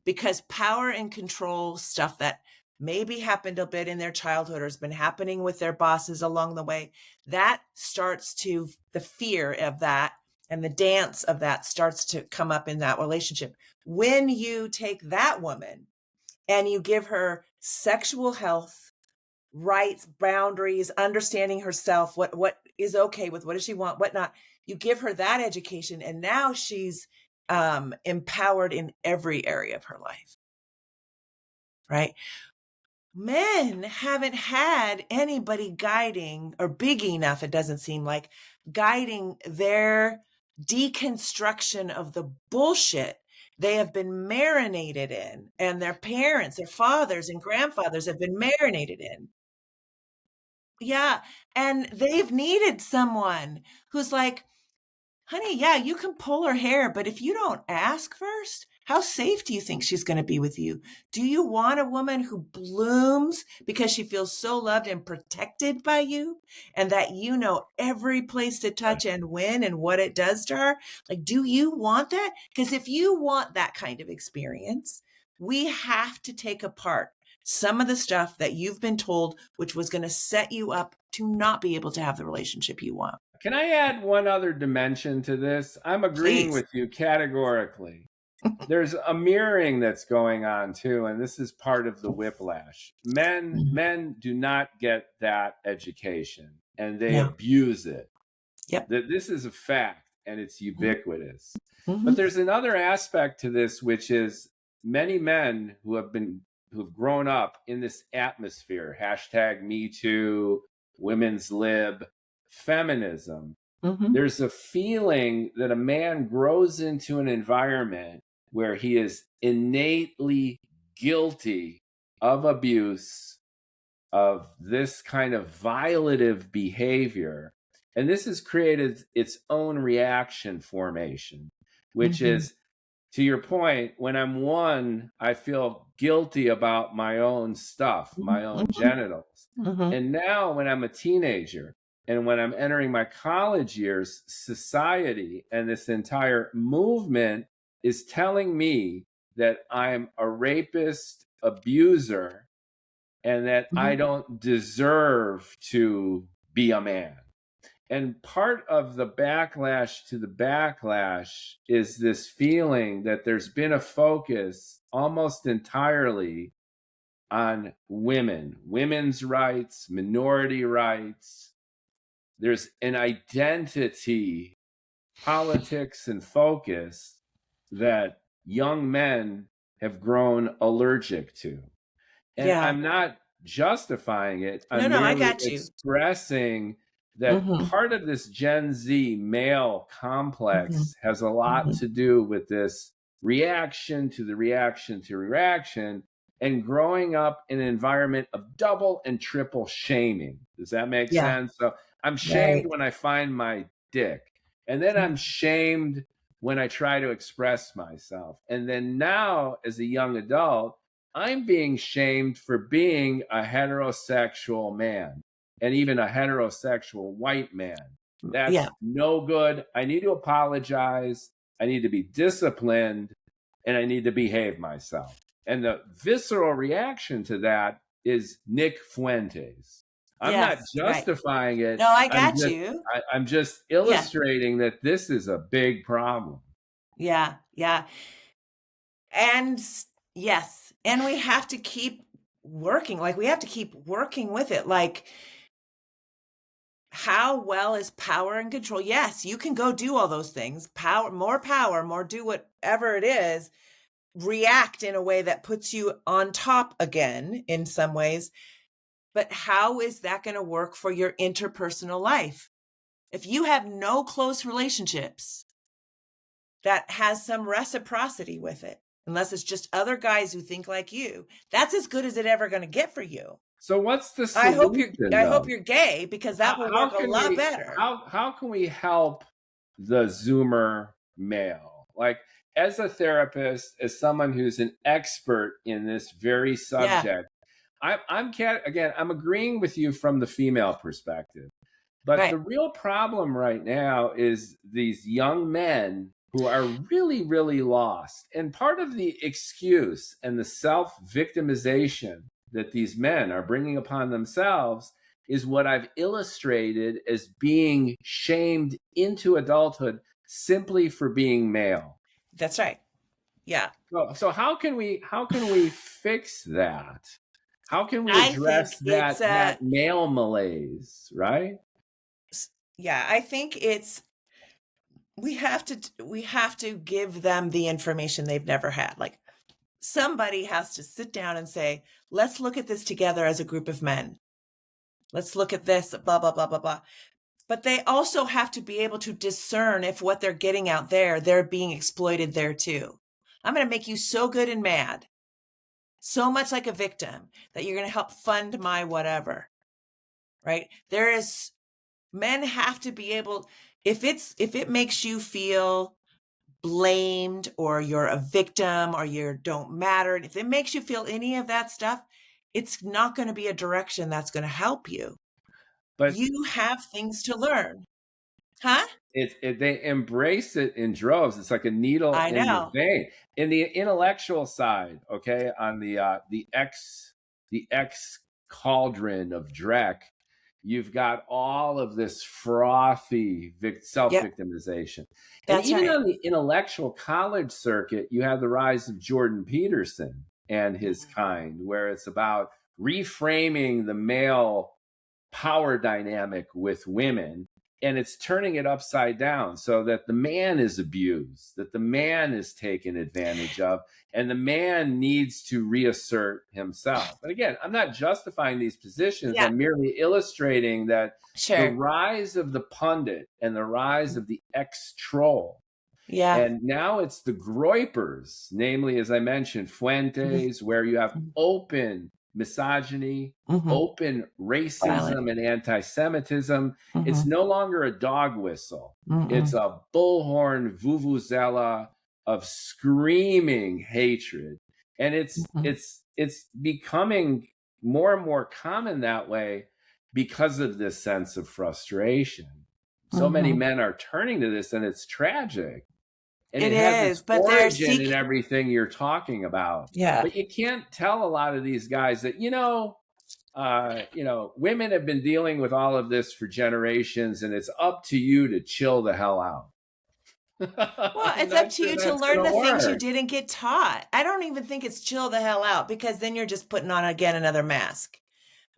because power and control stuff that maybe happened a bit in their childhood or has been happening with their bosses along the way, that starts to, the fear of that and the dance of that starts to come up in that relationship. When you take that woman and you give her sexual health, rights, boundaries, understanding herself, what is okay with, what does she want, what not, you give her that education, and now she's empowered in every area of her life, right? Men haven't had anybody guiding, or big enough, it doesn't seem like, guiding their deconstruction of the bullshit they have been marinated in, and their parents, their fathers and grandfathers have been marinated in. Yeah, and they've needed someone who's like, honey, yeah, you can pull her hair, but if you don't ask first, how safe do you think she's going to be with you? Do you want a woman who blooms because she feels so loved and protected by you, and that you know every place to touch and when and what it does to her? Like, do you want that? Because if you want that kind of experience, we have to take apart some of the stuff that you've been told, which was going to set you up to not be able to have the relationship you want. Can I add one other dimension to this? I'm agreeing Please. with you categorically. There's a mirroring that's going on too, and this is part of the whiplash. Men do not get that education, and they Yeah. abuse it. Yep. This is a fact, and it's ubiquitous. Mm-hmm. But there's another aspect to this, which is many men who have been who've grown up in this atmosphere, hashtag Me Too, women's lib, feminism, there's a feeling that a man grows into an environment where he is innately guilty of abuse, of this kind of violative behavior. And this has created its own reaction formation, which is, to your point, when I'm one, I feel guilty about my own stuff, my own genitals. And now when I'm a teenager and when I'm entering my college years, society and this entire movement is telling me that I'm a rapist, abuser, and that I don't deserve to be a man. And part of the backlash to the backlash is this feeling that there's been a focus almost entirely on women, women's rights, minority rights. There's an identity, politics, and focus that young men have grown allergic to. And I'm not justifying it. I'm I merely got you. expressing that part of this Gen Z male complex has a lot to do with this reaction to the reaction to reaction and growing up in an environment of double and triple shaming. Does that make sense? So I'm shamed when I find my dick. And then I'm shamed when I try to express myself. And then now, as a young adult, I'm being shamed for being a heterosexual man, and even a heterosexual white man. That's no good. I need to apologize. I need to be disciplined, and I need to behave myself. And the visceral reaction to that is Nick Fuentes. I'm not justifying it. No, I got you. I'm just illustrating that this is a big problem. Yeah. And yes. And we have to keep working. Like, we have to keep working with it. Like, how well is power and control? Yes, you can go do all those things. Power, more do whatever it is. React in a way that puts you on top again in some ways. But how is that going to work for your interpersonal life? If you have no close relationships that has some reciprocity with it, unless it's just other guys who think like you, that's as good as it ever going to get for you. So what's the solution? I hope you're gay, because that will work a lot better. How can we help the Zoomer male? Like, as a therapist, as someone who's an expert in this very subject, I'm agreeing with you from the female perspective. But the real problem right now is these young men who are really, really lost. And part of the excuse and the self-victimization that these men are bringing upon themselves is what I've illustrated as being shamed into adulthood simply for being male. That's right. Yeah. So how can we fix that? How can we address that male malaise, right? Yeah, I think we have to give them the information they've never had. Like, somebody has to sit down and say, let's look at this together as a group of men. Let's look at this, blah, blah, blah, blah, blah. But they also have to be able to discern if what they're getting out there, they're being exploited there too. I'm going to make you so good and mad, so much like a victim, that you're going to help fund my whatever, right? Men have to be able, if it makes you feel blamed, or you're a victim, or you don't matter, if it makes you feel any of that stuff, it's not going to be a direction that's going to help you. But you have things to learn. Huh? They embrace it in droves. It's like a needle in the vein. In the intellectual side, okay, on the X cauldron of Drek, you've got all of this frothy self-victimization. And even on the intellectual college circuit, you have the rise of Jordan Peterson and his kind, where it's about reframing the male power dynamic with women and it's turning it upside down so that the man is abused, that the man is taken advantage of, and the man needs to reassert himself. And again, I'm not justifying these positions. Yeah. I'm merely illustrating that the Sure. rise of the pundit and the rise of the ex-troll, Yeah. and now it's the groypers, namely, as I mentioned, Fuentes, where you have open misogyny, open Violent. racism and anti-Semitism. It's Mm-hmm. no longer a dog whistle. It's Mm-mm. a bullhorn vuvuzela of screaming hatred. And Mm-hmm. it's becoming more and more common that way because of this sense of frustration. So many Mm-hmm. men are turning to this, and it's tragic. And It it has its is, but they're origin in everything you're talking about. Yeah. But you can't tell a lot of these guys that, women have been dealing with all of this for generations, and it's up to you to chill the hell out. Well, I'm it's up not to sure you to that's learn going the to things you work. didn't get taught. I don't even think it's chill the hell out, because then you're just putting on again another mask,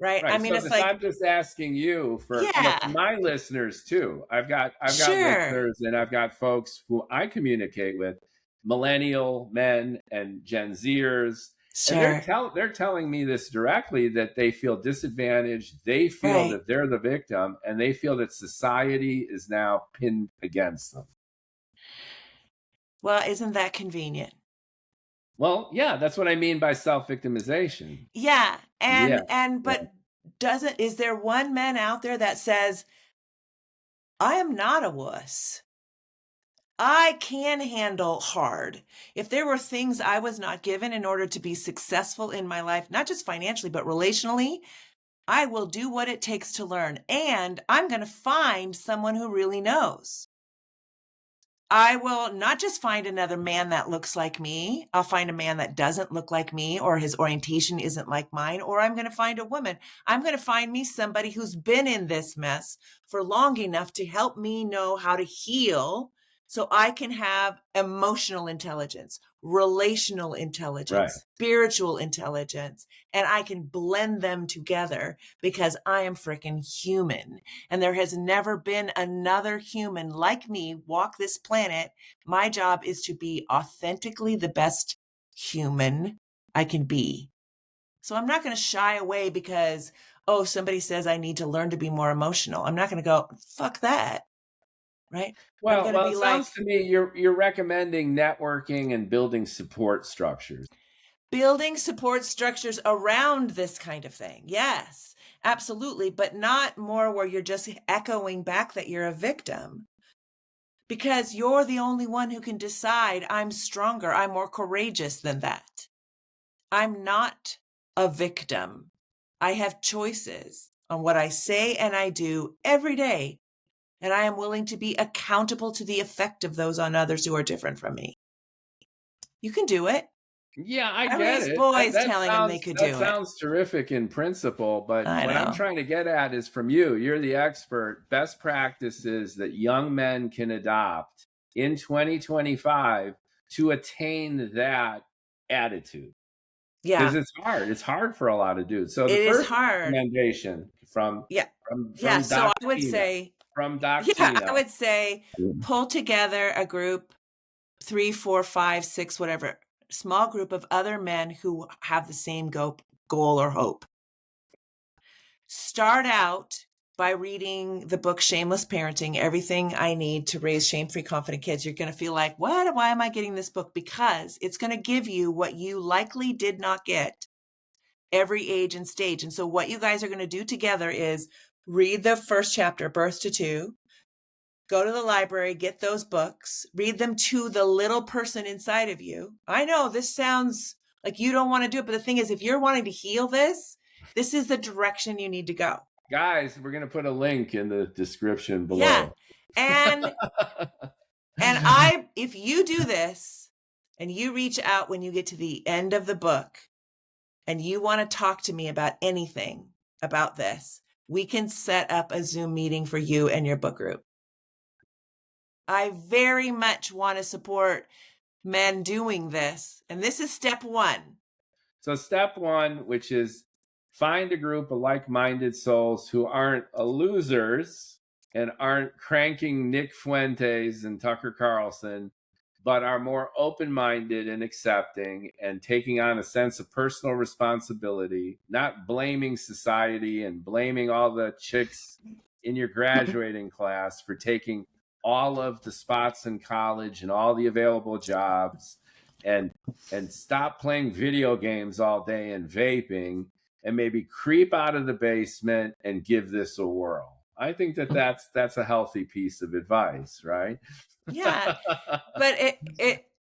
right? I Right. mean, So it's this, like, I'm just asking you for, for yeah, my listeners too. I've got sure, listeners, and I've got folks who I communicate with, millennial men and Gen Zers, and sure, they're telling me this directly, that they feel disadvantaged, they feel right. that they're the victim, and they feel that society is now pinned against them. Well, isn't that convenient? Well, yeah, that's what I mean by self-victimization. Yeah, Yeah. Yeah. but is there one man out there that says, I am not a wuss? I can handle hard. If there were things I was not given in order to be successful in my life, not just financially, but relationally, I will do what it takes to learn. And I'm going to find someone who really knows. I will not just find another man that looks like me. I'll find a man that doesn't look like me, or his orientation isn't like mine, or I'm going to find a woman. I'm going to find me somebody who's been in this mess for long enough to help me know how to heal, so I can have emotional intelligence, relational Right. intelligence, spiritual intelligence, and I can blend them together, because I am freaking human. And there has never been another human like me walk this planet. My job is to be authentically the best human I can be. So I'm not going to shy away because, oh, somebody says I need to learn to be more emotional. I'm not going to go, fuck that. Right? I'm going to Well, be it like, sounds to me you're recommending networking and building support structures. building support structures around this kind of thing. Yes, absolutely. But not more where you're just echoing back that you're a victim. Because you're the only one who can decide, I'm stronger, I'm more courageous than that. I'm not a victim. I have choices on what I say and I do every day, and I am willing to be accountable to the effect of those on others who are different from me. You can do it. Yeah, I I get raised it. That, boys that telling them they sounds could that do it. sounds terrific in principle, but I what I'm know. trying to get at is, from you, you're the expert, best practices that young men can adopt in 2025 to attain that attitude. Because Yeah, it's hard. It's hard for a lot of dudes. So the it is first hard. recommendation from Yeah. from Yeah. from So Doc I would Tina, say, from Doc yeah, I Tina. would say pull together a group, 3, 4, 5, 6, whatever, small group of other men who have the same goal or hope. Start out by reading the book Shameless Parenting, Everything I Need to Raise Shame-Free Confident Kids. You're going to feel like, what? Why am I getting this book? Because it's going to give you what you likely did not get every age and stage. And so what you guys are going to do together is read the first chapter, Birth to Two, go to the library, get those books, read them to the little person inside of you. I know this sounds like you don't want to do it, but the thing is, if you're wanting to heal this is the direction you need to go. Guys, we're going to put a link in the description Yeah. below. And if you do this and you reach out when you get to the end of the book and you want to talk to me about anything about this, we can set up a Zoom meeting for you and your book group. I very much want to support men doing this. And this is step one. So step one, which is find a group of like-minded souls who aren't losers, and aren't cranking Nick Fuentes and Tucker Carlson, but are more open-minded and accepting and taking on a sense of personal responsibility, not blaming society and blaming all the chicks in your graduating class for taking all of the spots in college and all the available jobs, and stop playing video games all day and vaping, and maybe creep out of the basement and give this a whirl. I think that that's a healthy piece of advice, right? Yeah. But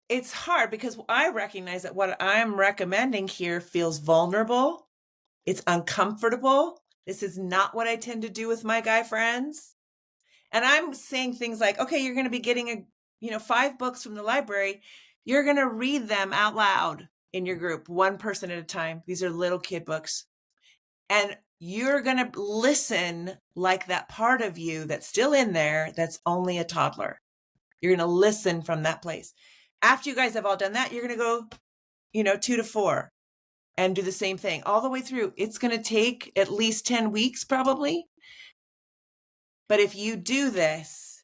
it's hard because I recognize that what I'm recommending here feels vulnerable. It's uncomfortable. This is not what I tend to do with my guy friends. And I'm saying things like, okay, you're going to be getting 5 books from the library. You're going to read them out loud in your group, one person at a time. These are little kid books. And you're going to listen like that part of you that's still in there, that's only a toddler. You're going to listen from that place. After you guys have all done that, you're going to go, 2 to 4 and do the same thing all the way through. It's going to take at least 10 weeks probably. But if you do this,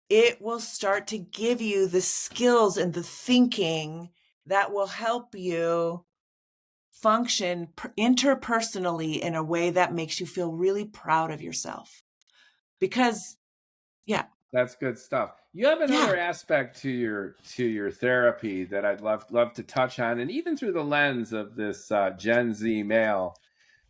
it will start to give you the skills and the thinking that will help you function interpersonally in a way that makes you feel really proud of yourself. Because, yeah. That's good stuff. You have another aspect to your therapy that I'd love to touch on, and even through the lens of this Gen Z male,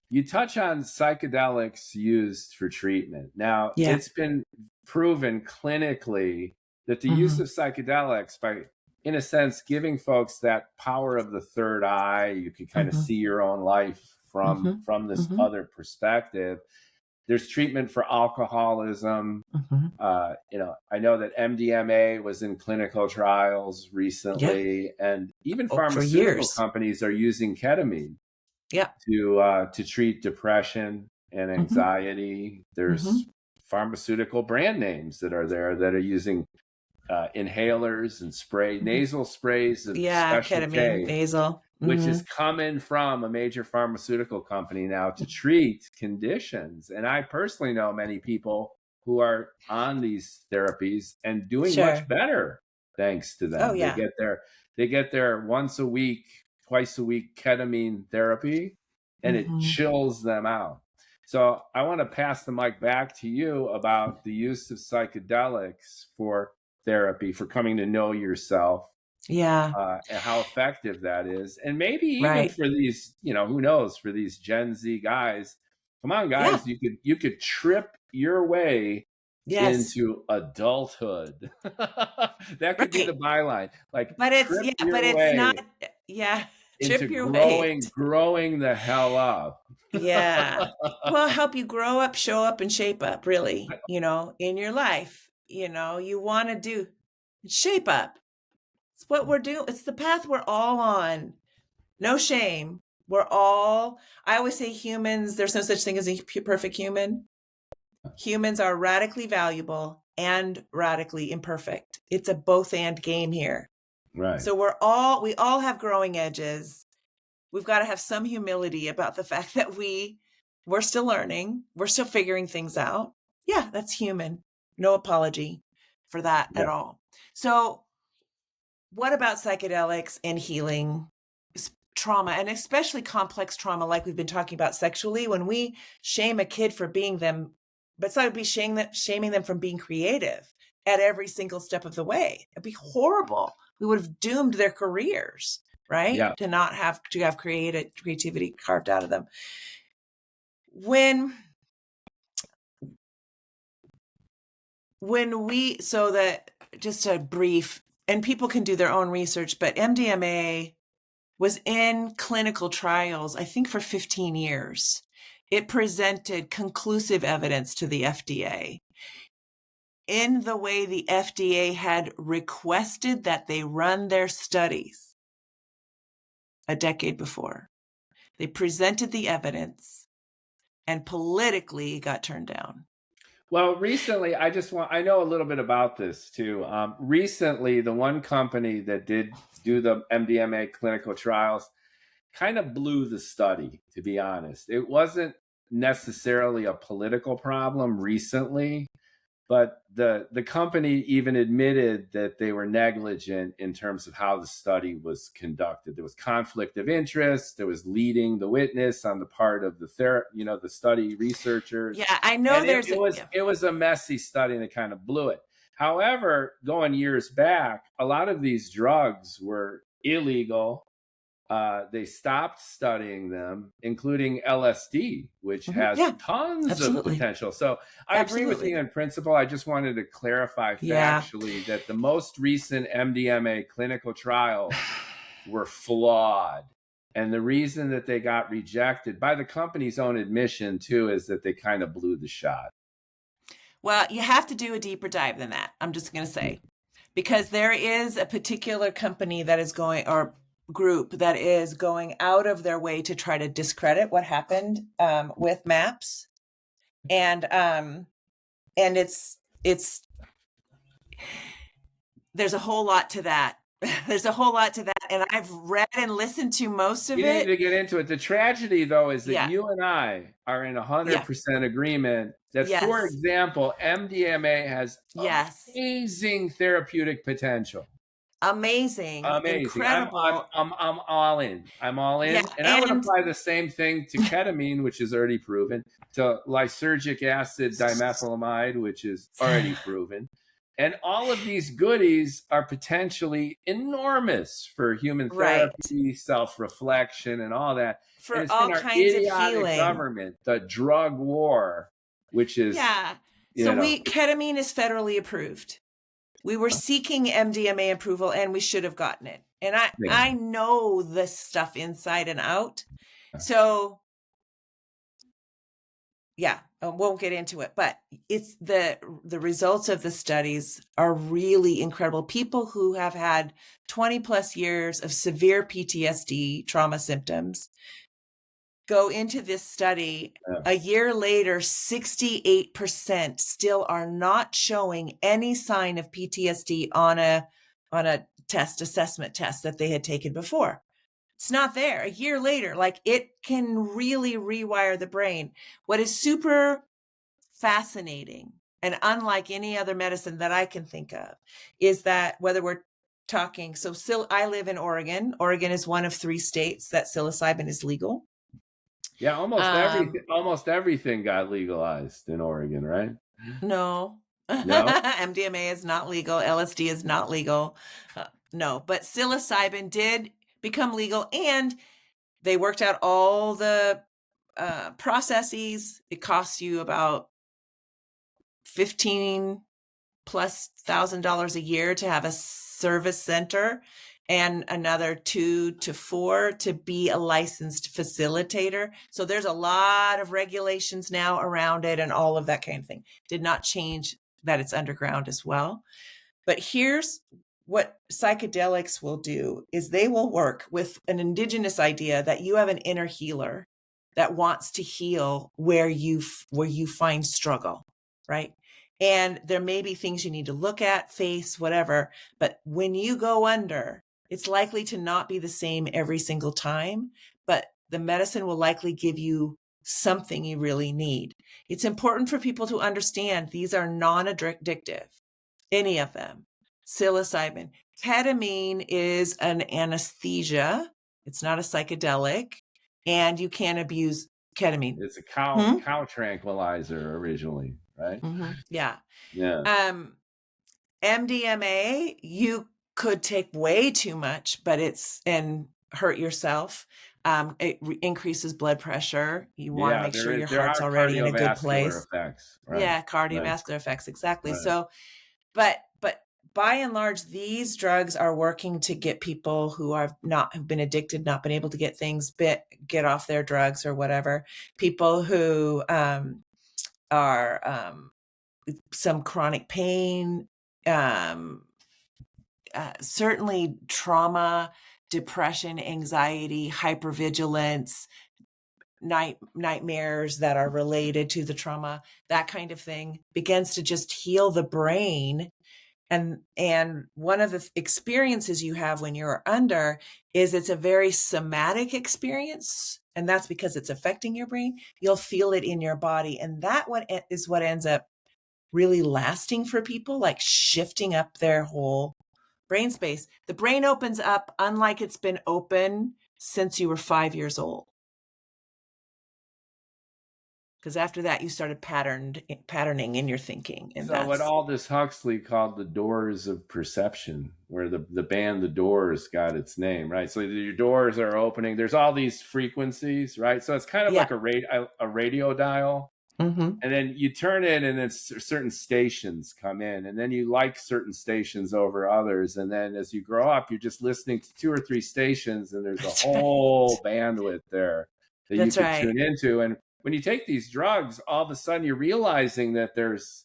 you touch on psychedelics used for treatment. Now, it's been proven clinically that the use of psychedelics, by, in a sense, giving folks that power of the third eye, you can kind of see your own life from this other perspective. There's treatment for alcoholism. I know that MDMA was in clinical trials recently, and even pharmaceutical companies are using ketamine to treat depression and anxiety. There's pharmaceutical brand names that are there that are using inhalers and nasal sprays of special ketamine nasal, which is coming from a major pharmaceutical company now to treat conditions. And I personally know many people who are on these therapies and doing much better thanks to them. They get their once a week, twice a week ketamine therapy, and it chills them out. So I want to pass the mic back to you about the use of psychedelics for therapy, for coming to know yourself. And how effective that is. And maybe even for these, who knows, for these Gen Z guys, come on, guys, you could trip your way into adulthood. That could be the byline. But it's not. Into growing the hell up. Well, help you grow up, show up, and shape up, really, in your life. You want to do shape up. It's what we're doing. It's the path we're all on. No shame. I always say humans, there's no such thing as a perfect human. Humans are radically valuable and radically imperfect. It's a both and game here. Right. So we all have growing edges. We've got to have some humility about the fact that we're still learning. We're still figuring things out. Yeah, that's human. No apology for that at all. So what about psychedelics and healing trauma, and especially complex trauma like we've been talking about sexually? When we shame a kid for being them, but it's like shaming them from being creative at every single step of the way. It'd be horrible. We would have doomed their careers, right? Yeah. To not have creativity carved out of them. Just a brief, and people can do their own research, but MDMA was in clinical trials, I think, for 15 years. It presented conclusive evidence to the FDA in the way the FDA had requested that they run their studies a decade before. They presented the evidence and politically got turned down. Well, recently, I know a little bit about this too. Recently, the one company that did do the MDMA clinical trials kind of blew the study, to be honest. It wasn't necessarily a political problem recently, But the company even admitted that they were negligent in terms of how the study was conducted. There was conflict of interest. There was leading the witness on the part of the study researchers. Yeah, I know And there's it was a messy study, and it kind of blew it. However, going years back, a lot of these drugs were illegal. They stopped studying them, including LSD, which has tons of potential. So I agree with you in principle. I just wanted to clarify factually that the most recent MDMA clinical trials were flawed. And the reason that they got rejected, by the company's own admission too, is that they kind of blew the shot. Well, you have to do a deeper dive than that, I'm just going to say, because there is a particular company that is going, or group that is going out of their way to try to discredit what happened with MAPS, and it's there's a whole lot to that. There's a whole lot to that, and I've read and listened to most of it. You need to get into it. The tragedy, though, is that you and I are in 100% agreement that, for example, MDMA has amazing therapeutic potential. Amazing. Incredible. I'm all in. I'm all in. And I would apply the same thing to ketamine, which is already proven, to lysergic acid dimethylamide, which is already proven. And all of these goodies are potentially enormous for human therapy, self-reflection, and all that. For and it's all been our kinds idiotic of healing. Government, the drug war, which is ketamine is federally approved. We were seeking MDMA approval, and we should have gotten it. And I know this stuff inside and out. So I won't get into it, but it's the results of the studies are really incredible. People who have had 20 plus years of severe PTSD trauma symptoms go into this study. A year later, 68% still are not showing any sign of PTSD on a assessment test that they had taken before. It's not there. A year later, it can really rewire the brain. What is super fascinating and unlike any other medicine that I can think of is that whether we're talking, I live in Oregon. Oregon is one of 3 states that psilocybin is legal. Yeah, almost everything got legalized in Oregon, right? No. MDMA is not legal. LSD is not legal. No, but psilocybin did become legal, and they worked out all the processes. It costs you about $15,000+ a year to have a service center, and another 2 to 4 to be a licensed facilitator. So there's a lot of regulations now around it and all of that kind of thing. Did not change that it's underground as well. But here's what psychedelics will do is they will work with an indigenous idea that you have an inner healer that wants to heal where you find struggle, right? And there may be things you need to look at, face, whatever. But when you go under, it's likely to not be the same every single time, but the medicine will likely give you something you really need. It's important for people to understand these are non-addictive, any of them. Psilocybin. Ketamine is an anesthesia. It's not a psychedelic, and you can't abuse ketamine. It's a cow tranquilizer originally, right? Mm-hmm. Yeah. MDMA, you could take way too much, and hurt yourself. It increases blood pressure. You want to make sure your heart's already in a good place. Effects, right? Yeah, cardiovascular effects, exactly. Right. So, but by and large, these drugs are working to get people who have been addicted, not been able to get things, get off their drugs or whatever. People who are some chronic pain, certainly trauma, depression, anxiety, hypervigilance, nightmares that are related to the trauma, that kind of thing begins to just heal the brain. And one of the experiences you have when you're under is it's a very somatic experience. And that's because it's affecting your brain. You'll feel it in your body. And that is what ends up really lasting for people, like shifting up their whole brain space. The brain opens up unlike it's been open since you were 5 years old. Because after that, you started patterning in your thinking. And So what that's, Aldous Huxley called the doors of perception, where the band The Doors got its name, right? So your doors are opening. There's all these frequencies, right? So it's kind of yeah. like a radio dial. Mm-hmm. And then you turn it, and then certain stations come in, and then you like certain stations over others. And then as you grow up, you're just listening to 2 or 3 stations, and there's a That's whole right. bandwidth there that you That's could right. tune into. And when you take these drugs, all of a sudden you're realizing that there's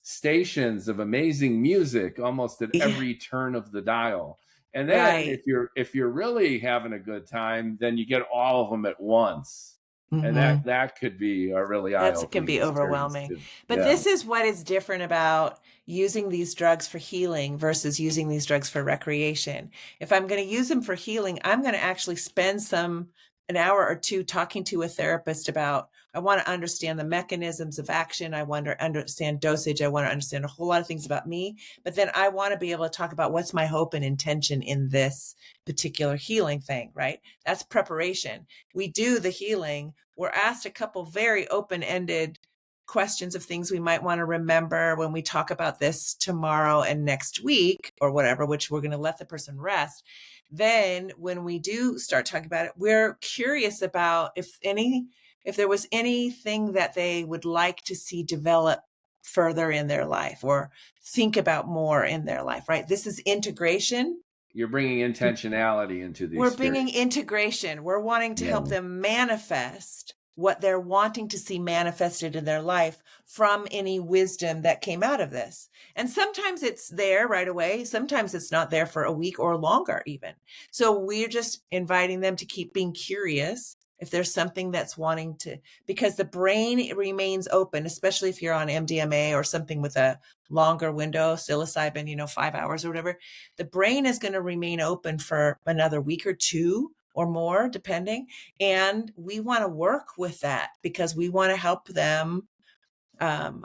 stations of amazing music almost at Yeah. every turn of the dial. And then Right. if you're really having a good time, then you get all of them at once. And Mm-hmm. that could be a really That can eye-opening be experience overwhelming. too. But Yeah. this is what is different about using these drugs for healing versus using these drugs for recreation. If I'm going to use them for healing, I'm going to actually spend an hour or two talking to a therapist about, I want to understand the mechanisms of action. I want to understand dosage. I want to understand a whole lot of things about me. But then I want to be able to talk about what's my hope and intention in this particular healing thing, right? That's preparation. We do the healing. We're asked a couple very open-ended questions of things we might want to remember when we talk about this tomorrow and next week or whatever, which we're going to let the person rest. Then when we do start talking about it, we're curious about if there was anything that they would like to see develop further in their life or think about more in their life, right? This is integration. You're bringing intentionality into the We're bringing experience. integration. We're wanting to help Yeah. them manifest what they're wanting to see manifested in their life from any wisdom that came out of this. And sometimes it's there right away. Sometimes it's not there for a week or longer even. So we're just inviting them to keep being curious if there's something that's wanting to, because the brain remains open, especially if you're on MDMA or something with a longer window, psilocybin, 5 hours or whatever, the brain is going to remain open for another week or two or more, depending. And we want to work with that because we want to help them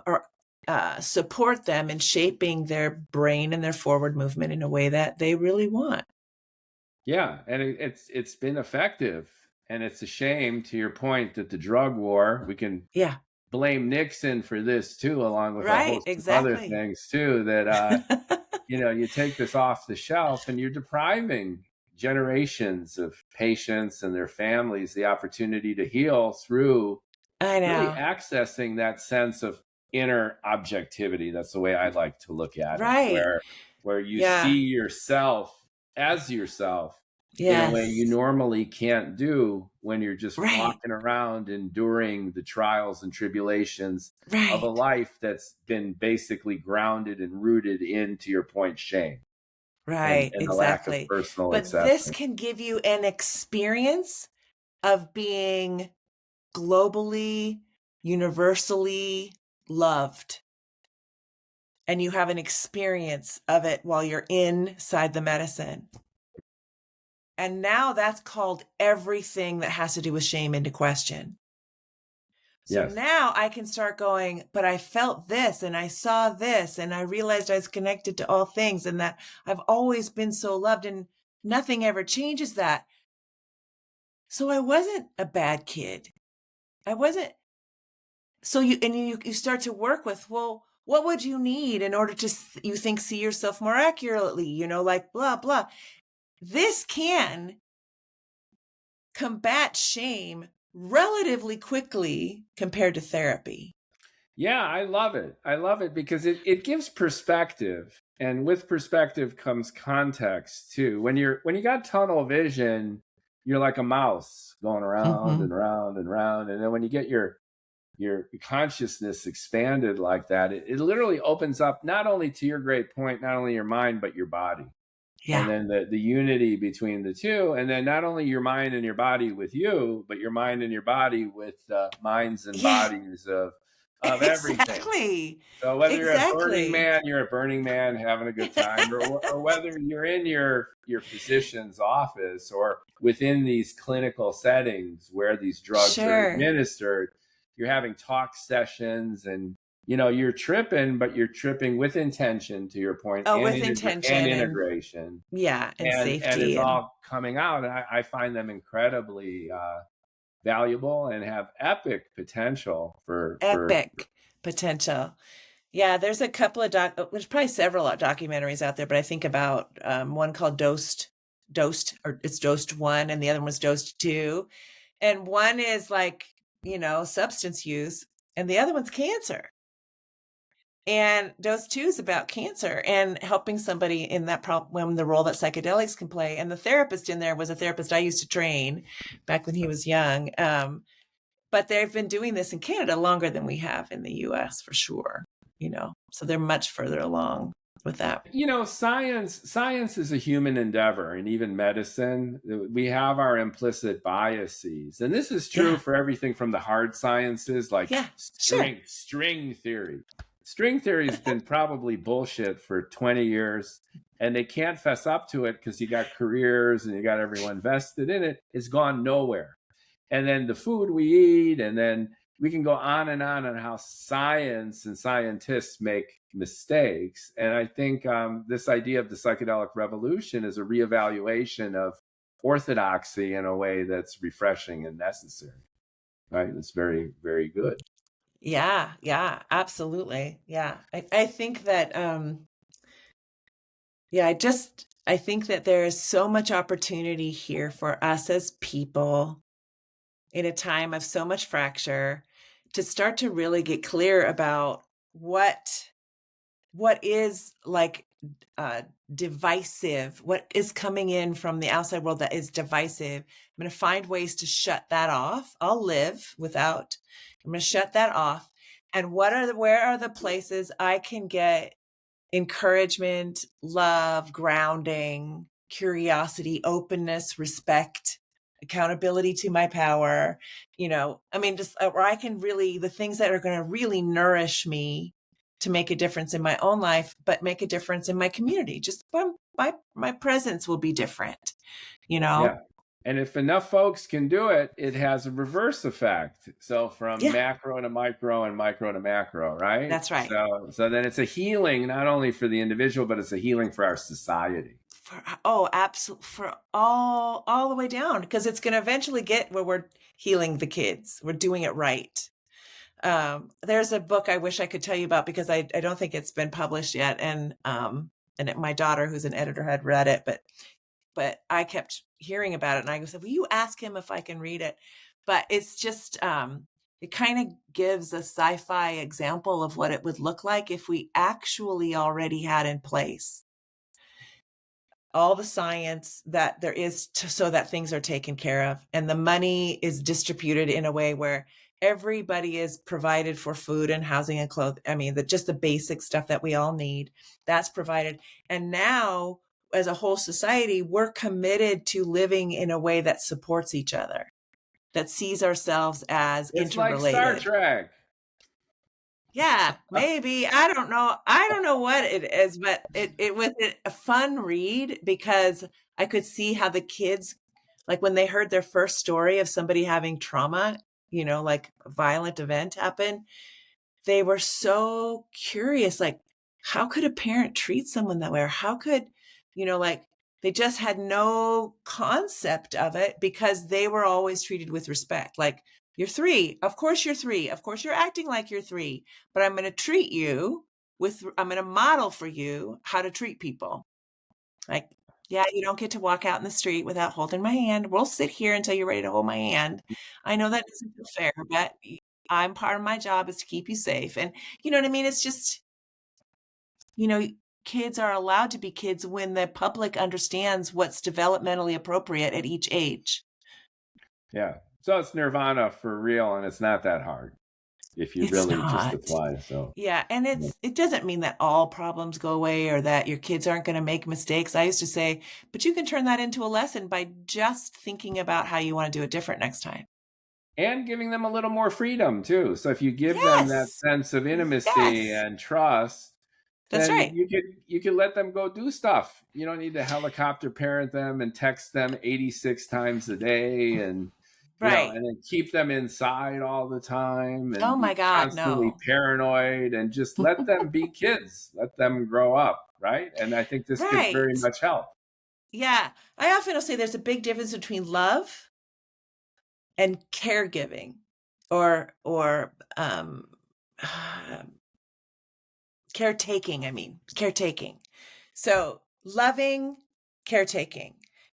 or support them in shaping their brain and their forward movement in a way that they really want. Yeah, and it's been effective. And it's a shame, to your point, that the drug war, we can Yeah. blame Nixon for this too, along with a Right. host of other Exactly. things too, that you take this off the shelf and you're depriving generations of patients and their families the opportunity to heal through I really know. accessing that sense of inner objectivity. That's the way I like to look at it, Right. where you see Yeah. yourself as yourself in a way you Yes. normally can't do when you're just Right. walking around enduring the trials and tribulations of a Right. life that's been basically grounded and rooted in, to your point, shame Right. and the lack of Exactly. personal But this acceptance. can give you an experience of being globally, universally loved. And you have an experience of it while you're inside the medicine. And now that's called everything that has to do with shame into question. So Yes. now I can start going, but I felt this and I saw this and I realized I was connected to all things and that I've always been so loved and nothing ever changes that. So I wasn't a bad kid. I wasn't. So you start to work with, well, what would you need in order to, you think, see yourself more accurately, like blah, blah. This can combat shame relatively quickly compared to therapy. Yeah, I love it. I love it because it gives perspective. And with perspective comes context too. When you got tunnel vision, you're like a mouse going around Mm-hmm. and round and round. And then when you get your consciousness expanded like that, it literally opens up not only, to your great point, not only your mind, but your body. And Yeah. then the unity between the two. And then not only your mind and your body with you, but your mind and your body with minds and Yeah. bodies of everything. Exactly. So whether you're at Burning Exactly. Man, you're at Burning Man having a good time, or whether you're in your physician's office or within these clinical settings where these drugs are Sure. administered, you're having talk sessions and you're tripping, but you're tripping with intention, to your point, Oh, and with and intention and integration, and and it's safety and all coming out. And I find them incredibly valuable and have epic potential for epic potential. Yeah, there's a couple of there's probably several documentaries out there, but I think about one called Dosed, or it's Dosed 1, and the other one was Dosed 2. And one is like, substance use, and the other one's cancer. And Dosed 2 is about cancer and helping somebody in that problem, the role that psychedelics can play. And the therapist in there was a therapist I used to train back when he was young. But they've been doing this in Canada longer than we have in the US, for sure. So they're much further along with that. Science is a human endeavor, and even medicine, we have our implicit biases. And this is true for everything from the hard sciences, like string theory. String theory has been probably bullshit for 20 years, and they can't fess up to it because you got careers and you got everyone vested in it. It's gone nowhere. And then the food we eat, and then we can go on how science and scientists make mistakes. And I think this idea of the psychedelic revolution is a reevaluation of orthodoxy in a way that's refreshing and necessary. Right? It's very, very good. Yeah, absolutely. Yeah. I think that, I think that there is so much opportunity here for us as people in a time of so much fracture to start to really get clear about what is like divisive, what is coming in from the outside world that is divisive. I'm going to find ways to shut that off. I'll live without. I'm going to shut that off. And where are the places I can get encouragement, love, grounding, curiosity, openness, respect, accountability to my power, just where I can really, the things that are going to really nourish me to make a difference in my own life, but make a difference in my community. Just my presence will be different, Yeah. And if enough folks can do it, it has a reverse effect. So from macro to micro and micro to macro, right? That's right. So then it's a healing, not only for the individual, but it's a healing for our society. Absolutely. For all the way down, because it's going to eventually get where we're healing the kids. We're doing it right. There's a book I wish I could tell you about, because I don't think it's been published yet. And my daughter, who's an editor, had read it, but I kept hearing about it, and I said, will you ask him if I can read it? But it's just, it kind of gives a sci-fi example of what it would look like if we actually already had in place all the science that there is so that things are taken care of, and the money is distributed in a way where everybody is provided for food and housing and clothing. I mean, just the basic stuff that we all need, that's provided. And now, as a whole society, we're committed to living in a way that supports each other, that sees ourselves as interrelated. Like Star Trek. Yeah, maybe. I don't know what it is, but it was a fun read, because I could see how the kids, like when they heard their first story of somebody having trauma, like a violent event happen, they were so curious, like, how could a parent treat someone that way? Or how could, like, they just had no concept of it, because they were always treated with respect. Like, you're 3. Of course you're 3. Of course you're acting like you're 3, but I'm going to treat you I'm going to model for you how to treat people. Like, yeah, you don't get to walk out in the street without holding my hand. We'll sit here until you're ready to hold my hand. I know that doesn't feel fair, but part of my job is to keep you safe. And you know what I mean? It's just, kids are allowed to be kids when the public understands what's developmentally appropriate at each age. Yeah. So it's nirvana for real, and it's not that hard if you really just apply. So yeah, and it doesn't mean that all problems go away or that your kids aren't going to make mistakes. I used to say, but you can turn that into a lesson by just thinking about how you want to do it different next time. And giving them a little more freedom too. So if you give them that sense of intimacy and trust, that's then right. You can let them go do stuff. You don't need to helicopter parent them and text them 86 times a day and Right. and then keep them inside all the time Oh and my be God, constantly no. paranoid, and just let them be kids, let them grow up, right? And I think this could very Right. much help. Yeah. I often will say there's a big difference between love and caregiving, or caretaking, caretaking. So loving, caretaking.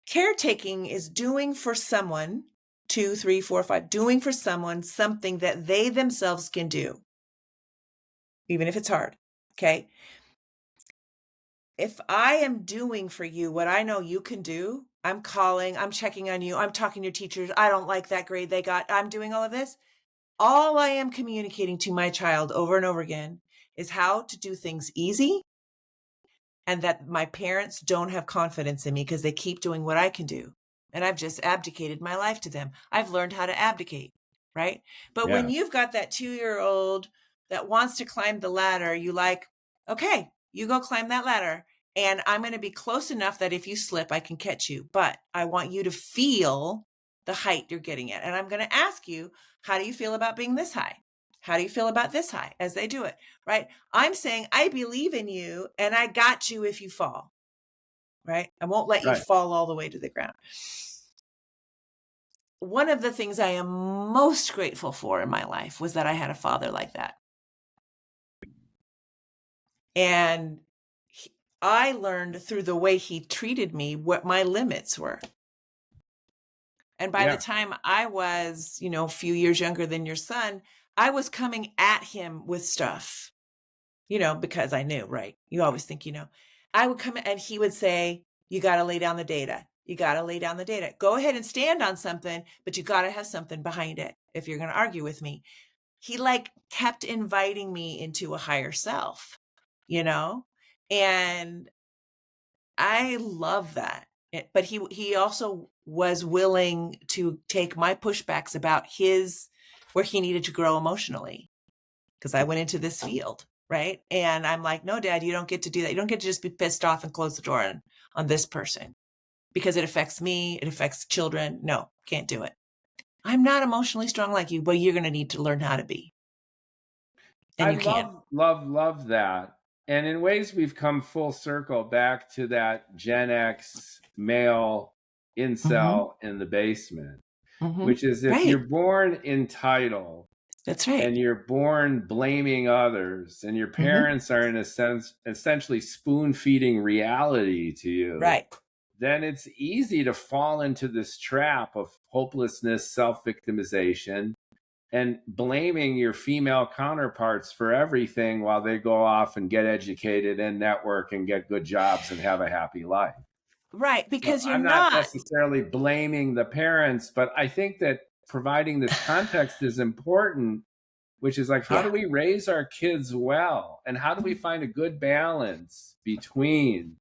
Caretaking is doing for someone, two, three, four, five, doing for someone something that they themselves can do, even if it's hard. Okay. If I am doing for you what I know you can do, I'm calling, I'm checking on you, I'm talking to your teachers, I don't like that grade they got, I'm doing all of this. All I am communicating to my child over and over again is how to do things easy, and that my parents don't have confidence in me because they keep doing what I can do. And I've just abdicated my life to them. I've learned how to abdicate, right? But when Yeah, you've got that 2-year-old that wants to climb the ladder, you like, okay, you go climb that ladder. And I'm going to be close enough that if you slip, I can catch you. But I want you to feel the height you're getting at. And I'm going to ask you, how do you feel about being this high? How do you feel about this high, as they do it, right? I'm saying, I believe in you and I got you if you fall, right? I won't let you right. fall all the way to the ground. One of the things I am most grateful for in my life was that I had a father like that. And I learned through the way he treated me what my limits were. And by the Yeah, time I was, a few years younger than your son, I was coming at him with stuff, because I knew, right? You always think, I would come and he would say, you got to lay down the data. You got to lay down the data. Go ahead and stand on something, but you got to have something behind it if you're going to argue with me. He kept inviting me into a higher self, and I love that. But he also was willing to take my pushbacks about where he needed to grow emotionally, because I went into this field, right? And I'm like, no, Dad, you don't get to do that. You don't get to just be pissed off and close the door on this person because it affects me. It affects children. No, can't do it. I'm not emotionally strong like you, but you're going to need to learn how to be. And I you can't. love that. And in ways, we've come full circle back to that Gen X male Mm-hmm. incel in the basement, Mm-hmm. which is, if Right. you're born entitled That's right. and you're born blaming others, and your Mm-hmm. parents are, in a sense, essentially spoon feeding reality to you, Right. then it's easy to fall into this trap of hopelessness, self victimization, and blaming your female counterparts for everything while they go off and get educated and network and get good jobs and have a happy life. Right. So Because you're I'm not not. necessarily blaming the parents, but I think that providing this context is important, which is like, how do Yeah. we raise our kids well? And how do we find a good balance between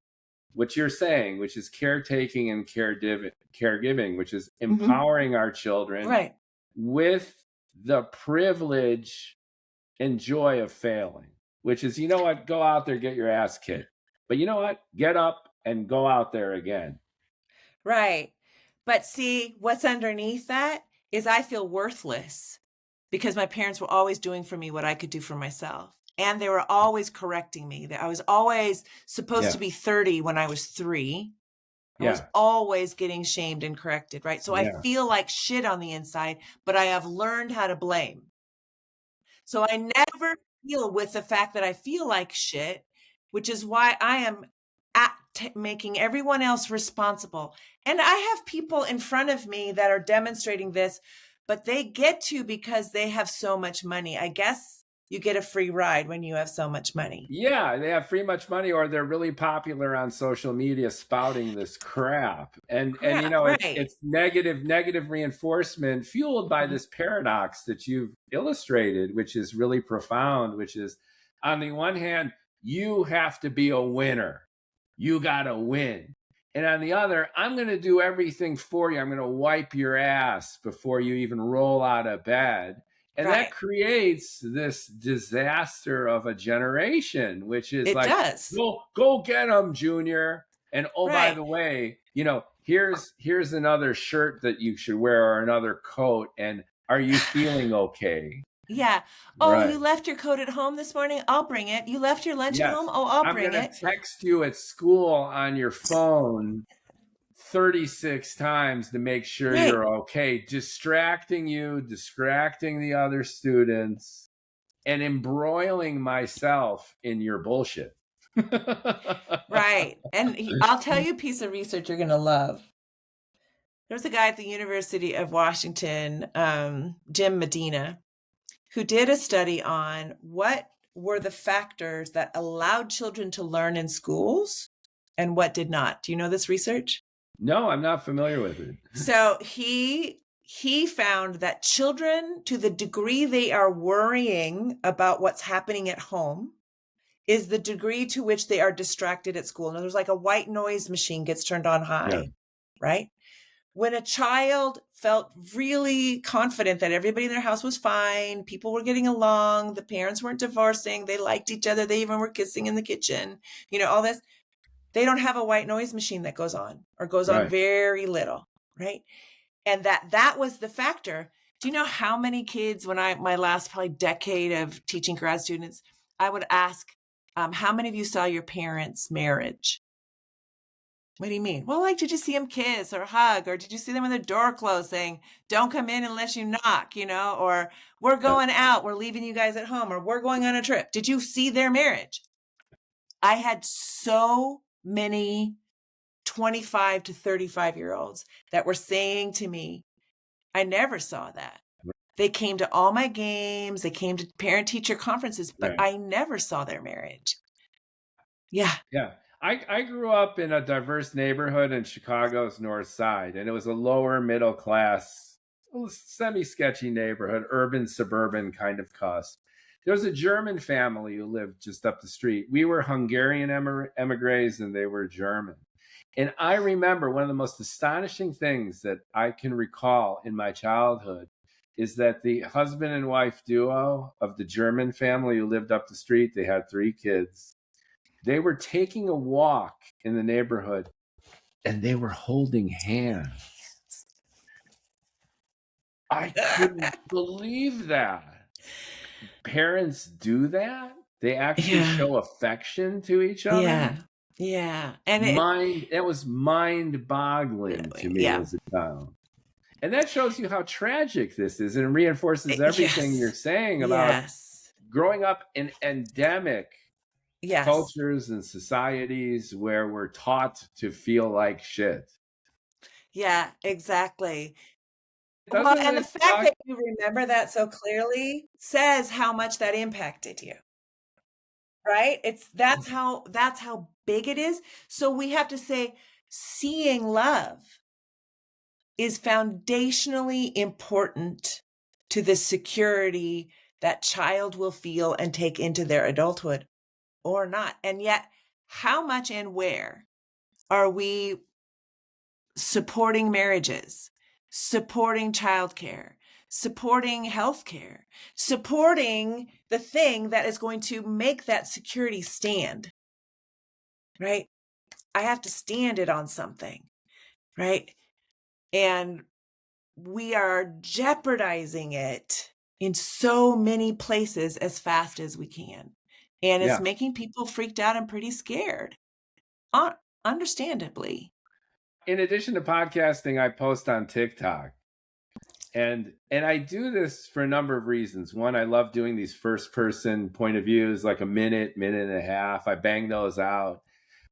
what you're saying, which is caretaking and caregiving, which is Mm-hmm. empowering our children Right. with the privilege and joy of failing, which is, you know what, go out there, get your ass kicked. But you know what? Get up and go out there again. Right. But see, what's underneath that is I feel worthless because my parents were always doing for me what I could do for myself. And they were always correcting me. I was always supposed to Yeah. be 30 when I was 3. I was Yeah. always getting shamed and corrected, right? So I Yeah. feel like shit on the inside, but I have learned how to blame. So I never deal with the fact that I feel like shit, which is why I am making everyone else responsible. And I have people in front of me that are demonstrating this, but they get to because they have so much money. I guess you get a free ride when you have so much money. Yeah, they have free much money, or they're really popular on social media spouting this crap. And Crap, right. it's negative reinforcement fueled by Mhm. this paradox that you've illustrated, which is really profound, which is, on the one hand, you have to be a winner. You got to win. And on the other, I'm going to do everything for you. I'm going to wipe your ass before you even roll out of bed. And that Right. creates this disaster of a generation, which is It like, does. go get them, Junior. And oh, by Right. the way, here's another shirt that you should wear or another coat, and are you feeling okay? Yeah. Oh, Right. you left your coat at home this morning? I'll bring it. You left your lunch at Yes. home? Oh, I'll I'm bring going to it. text you at school on your phone 36 times to make sure Right. you're okay, distracting you, distracting the other students, and embroiling myself in your bullshit. Right. And I'll tell you a piece of research you're going to love. There was a guy at the University of Washington, Jim Medina, who did a study on what were the factors that allowed children to learn in schools and what did not. Do you know this research? No, I'm not familiar with it. So he found that children, to the degree they are worrying about what's happening at home, is the degree to which they are distracted at school. In other words, like a white noise machine gets turned on high, right? When a child felt really confident that everybody in their house was fine, people were getting along, the parents weren't divorcing, they liked each other, they even were kissing in the kitchen, all this, they don't have a white noise machine that goes on or goes on very little, right? And that was the factor. Do you know how many kids, when my last probably decade of teaching grad students, I would ask, how many of you saw your parents' marriage? What do you mean? Well, like, did you see them kiss or hug? Or did you see them with the door closed saying, don't come in unless you knock, or we're going out, we're leaving you guys at home, or we're going on a trip. Did you see their marriage? I had so many 25 to 35-year-olds that were saying to me, I never saw that. They came to all my games, they came to parent-teacher conferences, but I never saw their marriage. Yeah. Yeah. I grew up in a diverse neighborhood in Chicago's North Side, and it was a lower middle class, semi-sketchy neighborhood, urban, suburban kind of cusp. There was a German family who lived just up the street. We were Hungarian emigres, and they were German. And I remember one of the most astonishing things that I can recall in my childhood is that the husband and wife duo of the German family who lived up the street, they had 3 kids. They were taking a walk in the neighborhood and they were holding hands. I couldn't believe that. Parents do that? They actually show affection to each other? Yeah. Yeah. And it was mind-boggling to me as a child. And that shows you how tragic this is, and reinforces everything you're saying about growing up in endemic cultures and societies where we're taught to feel like shit. Yeah, exactly. Well, and the fact that you remember that so clearly says how much that impacted you. Right? That's how big it is. So we have to say seeing love is foundationally important to the security that child will feel and take into their adulthood or not. And yet, how much and where are we supporting marriages, supporting childcare, supporting healthcare, supporting the thing that is going to make that security stand, right? I have to stand it on something, right? And we are jeopardizing it in so many places as fast as we can. And it's making people freaked out and pretty scared, understandably. In addition to podcasting, I post on TikTok. And I do this for a number of reasons. One, I love doing these first person point of views, like a minute and a half. I bang those out.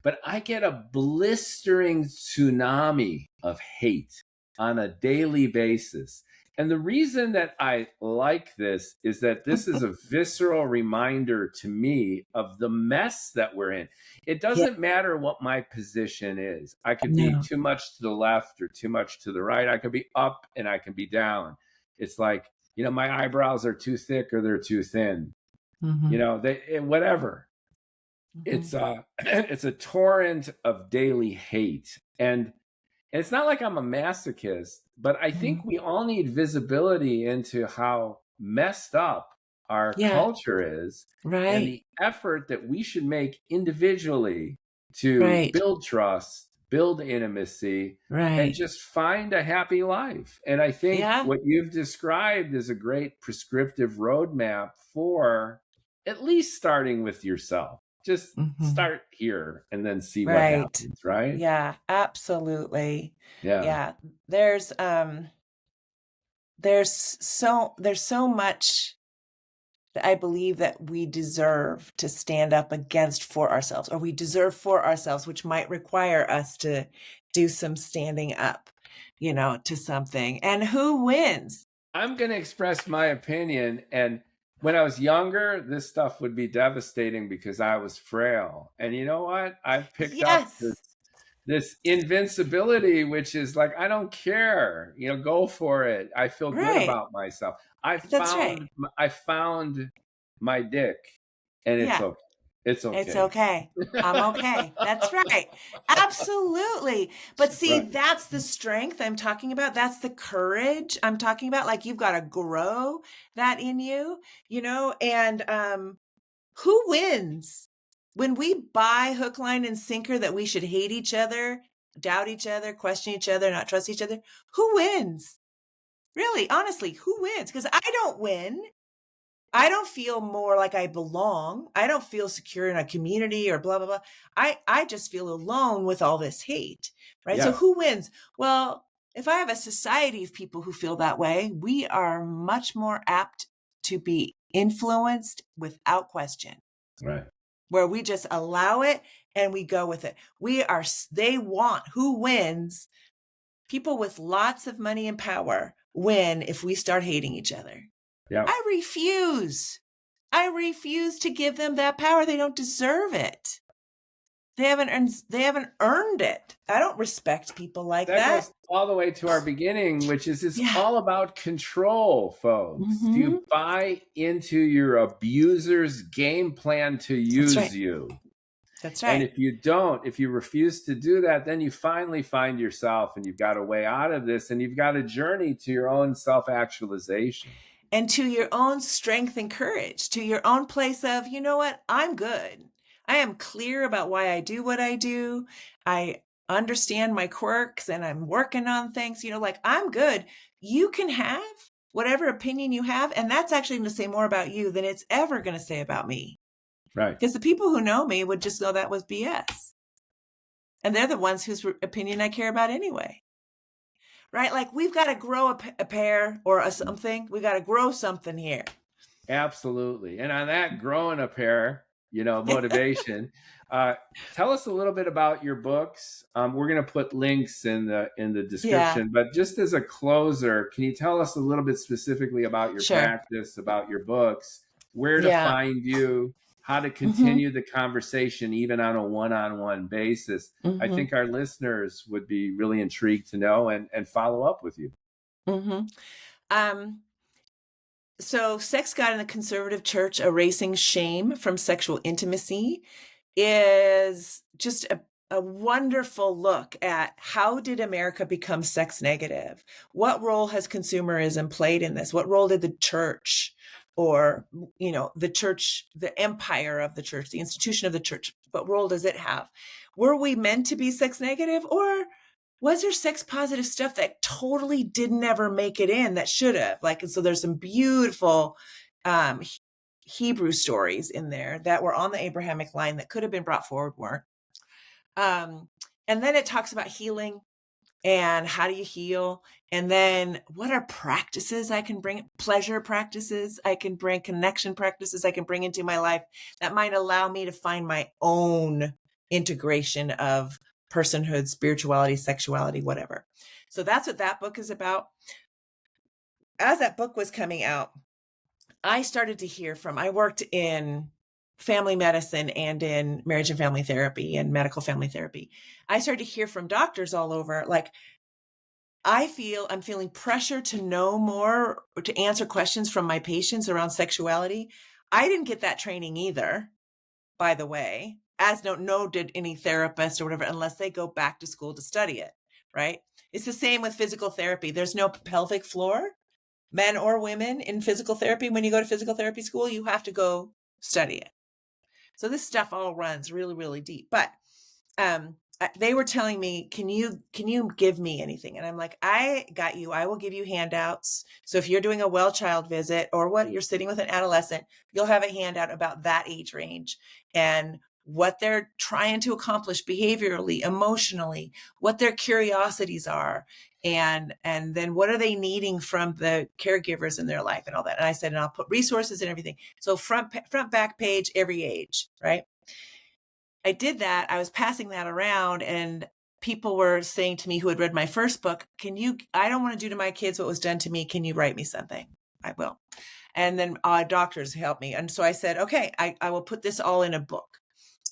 But I get a blistering tsunami of hate on a daily basis. And the reason that I like this is that this is a visceral reminder to me of the mess that we're in. It doesn't matter what my position is. I could be too much to the left or too much to the right. I could be up and I can be down. It's like, my eyebrows are too thick or they're too thin. Whatever. It's a torrent of daily hate. And it's not like I'm a masochist, but I think we all need visibility into how messed up our culture is, and the effort that we should make individually to build trust, build intimacy, and Right. just find a happy life. And I think Yeah. what you've described is a great prescriptive roadmap for at least starting with yourself. Just Mhm. start here and then see what Right. happens, right? Yeah, absolutely. Yeah. Yeah. There's um there's so much that I believe that we deserve to stand up against for ourselves, or we deserve for ourselves, which might require us to do some standing up, to something. And who wins? I'm going to express my opinion. And when I was younger, this stuff would be devastating because I was frail. And you know what? I've picked up Yes. this invincibility, which is like, I don't care, go for it. I feel good Right. about myself. I That's right. found, I found my dick, and it's Yeah. okay. It's It's okay. okay. I'm okay. That's right. Absolutely. But see, Right. that's the strength I'm talking about. That's the courage I'm talking about. Like, you've got to grow that in you, and who wins? When we buy hook, line, and sinker that we should hate each other, doubt each other, question each other, not trust each other, who wins? Really, honestly, who wins? Because I don't win. I don't feel more like I belong. I don't feel secure in a community or blah blah blah. I just feel alone with all this hate, right? So Yes. who wins? Well, if I have a society of people who feel that way, we are much more apt to be influenced without question, Right. where we just allow it and we go with it. They want who wins. People with lots of money and power win if we start hating each other. Yeah. I refuse. I refuse to give them that power. They don't deserve it. They haven't earned it. I don't respect people like That that. goes all the way to our beginning, which is it's Yeah. all about control, folks. Do you Hmm. buy into your abuser's game plan to That's use right. you? That's And right. if you don't, if you refuse to do that, then you finally find yourself and you've got a way out of this and you've got a journey to your own self actualization. And to your own strength and courage, to your own place of, you know what? I'm good. I am clear about why I do what I do. I understand my quirks and I'm working on things, like, I'm good. You can have whatever opinion you have. And that's actually going to say more about you than it's ever going to say about me. Right. Because the people who know me would just know that was BS. And they're the ones whose opinion I care about anyway. Right? Like, we've got to grow a pair or a something. We got to grow something here. Absolutely. And on that growing a pair, motivation, tell us a little bit about your books. We're going to put links in the Yeah, description, but just as a closer, can you tell us a little bit specifically about your sure. practice, about your books, where to Yeah. find you, how to Hmm. continue the conversation even on a one-on-one basis? I Hmm. think our listeners would be really intrigued to know and follow up with you. Hmm. Um, so Sex, God, and the Conservative Church, Erasing Shame from Sexual Intimacy, is just a wonderful look at how did America become sex negative? What role has consumerism played in this? What role did the church, or, the church, the empire of the church, the institution of the church, what role does it have? Were we meant to be sex negative, or was there sex positive stuff that totally didn't ever make it in that should have? Like, and so there's some beautiful um, Hebrew stories in there that were on the Abrahamic line that could have been brought forward, weren't. Um, and then it talks about healing and how do you heal, and then what are practices I can bring, pleasure practices I can bring, connection practices I can bring into my life that might allow me to find my own integration of personhood, spirituality, sexuality, whatever. So that's what that book is about. As that book was coming out, I started to hear from, I worked in family medicine and in marriage and family therapy and medical family therapy. I started to hear from doctors all over, like, I'm feeling pressure to know more or to answer questions from my patients around sexuality. I didn't get that training either, by the way, as no did any therapist or whatever, unless they go back to school to study it, right? It's the same with physical therapy. There's no pelvic floor, men or women, in physical therapy. When you go to physical therapy school, you have to go study it. So this stuff all runs really, really deep. But they were telling me, can you give me anything? And I'm like, I got you. I will give you handouts. So if you're doing a well child visit or what, you're sitting with an adolescent, you'll have a handout about that age range and what they're trying to accomplish behaviorally, emotionally, what their curiosities are, and then what are they needing from the caregivers in their life and all that. And I said, and I'll put resources and everything. So front, back page, every age, right? I did that. I was passing that around, and people were saying to me who had read my first book, I don't want to do to my kids what was done to me. Can you write me something? I will. And then doctors helped me. And so I said, okay, I will put this all in a book.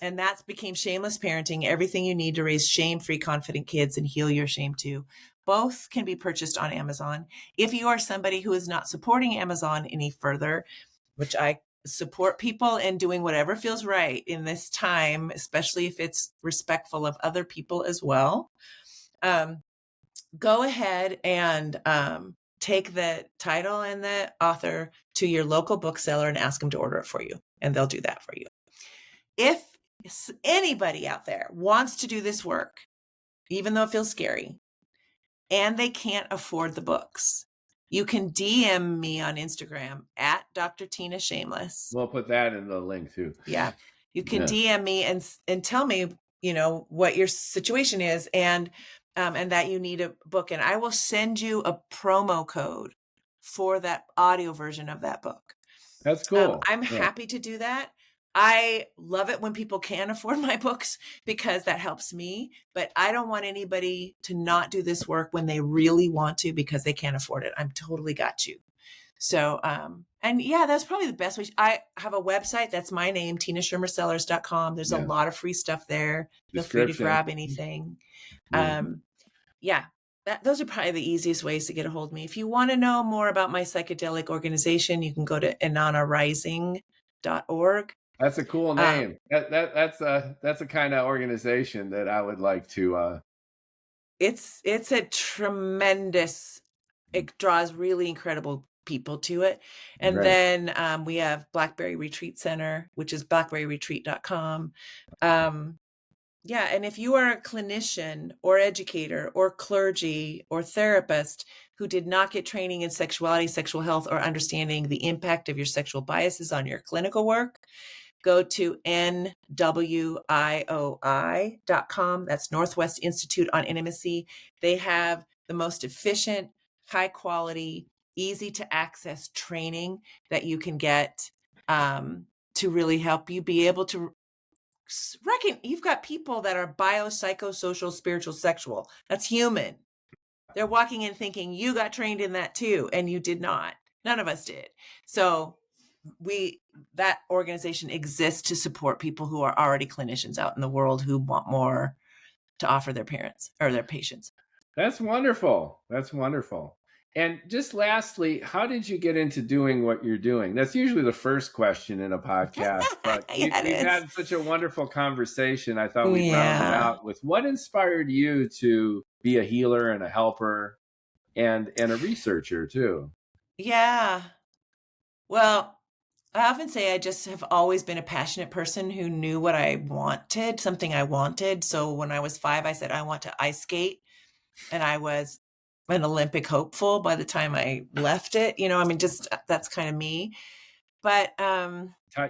And that became Shameless Parenting, everything you need to raise shame-free, confident kids and heal your shame too. Both can be purchased on Amazon. If you are somebody who is not supporting Amazon any further, which I support people in doing whatever feels right in this time, especially if it's respectful of other people as well. Go ahead and take the title and the author to your local bookseller and ask them to order it for you, and they'll do that for you. If anybody out there wants to do this work, even though it feels scary, and they can't afford the books, you can DM me on Instagram at Dr. Tina Shameless. We'll put that in the link too. Yeah. You can DM me and tell me, what your situation is and that you need a book. And I will send you a promo code for that audio version of that book. That's cool. I'm happy to do that. I love it when people can afford my books because that helps me, but I don't want anybody to not do this work when they really want to because they can't afford it. I'm totally got you. So, and yeah, that's probably the best way. I have a website. That's my name, tinaschermersellers.com. There's a lot of free stuff there. Feel free to grab anything. Those are probably the easiest ways to get a hold of me. If you want to know more about my psychedelic organization, you can go to inanarising.org. That's a cool name. That's a kind of organization that I would like to. It's a tremendous. It draws really incredible people to it. And then we have Blackberry Retreat Center, which is blackberryretreat.com. And if you are a clinician or educator or clergy or therapist who did not get training in sexuality, sexual health, or understanding the impact of your sexual biases on your clinical work, go to NWIOI.com. That's Northwest Institute on Intimacy. They have the most efficient, high quality, easy to access training that you can get to really help you be able to reckon. You've got people that are biopsychosocial, spiritual, sexual. That's human. They're walking in thinking you got trained in that too, and you did not. None of us did. So that organization exists to support people who are already clinicians out in the world who want more to offer their parents or their patients. That's wonderful. That's wonderful. And just lastly, how did you get into doing what you're doing? That's usually the first question in a podcast, but we've had such a wonderful conversation. I thought we'd round it out with what inspired you to be a healer and a helper and a researcher too. Yeah. Well, I often say I just have always been a passionate person who knew what I wanted, something I wanted. So when I was 5, I said, I want to ice skate. And I was an Olympic hopeful by the time I left it. Just that's kind of me. But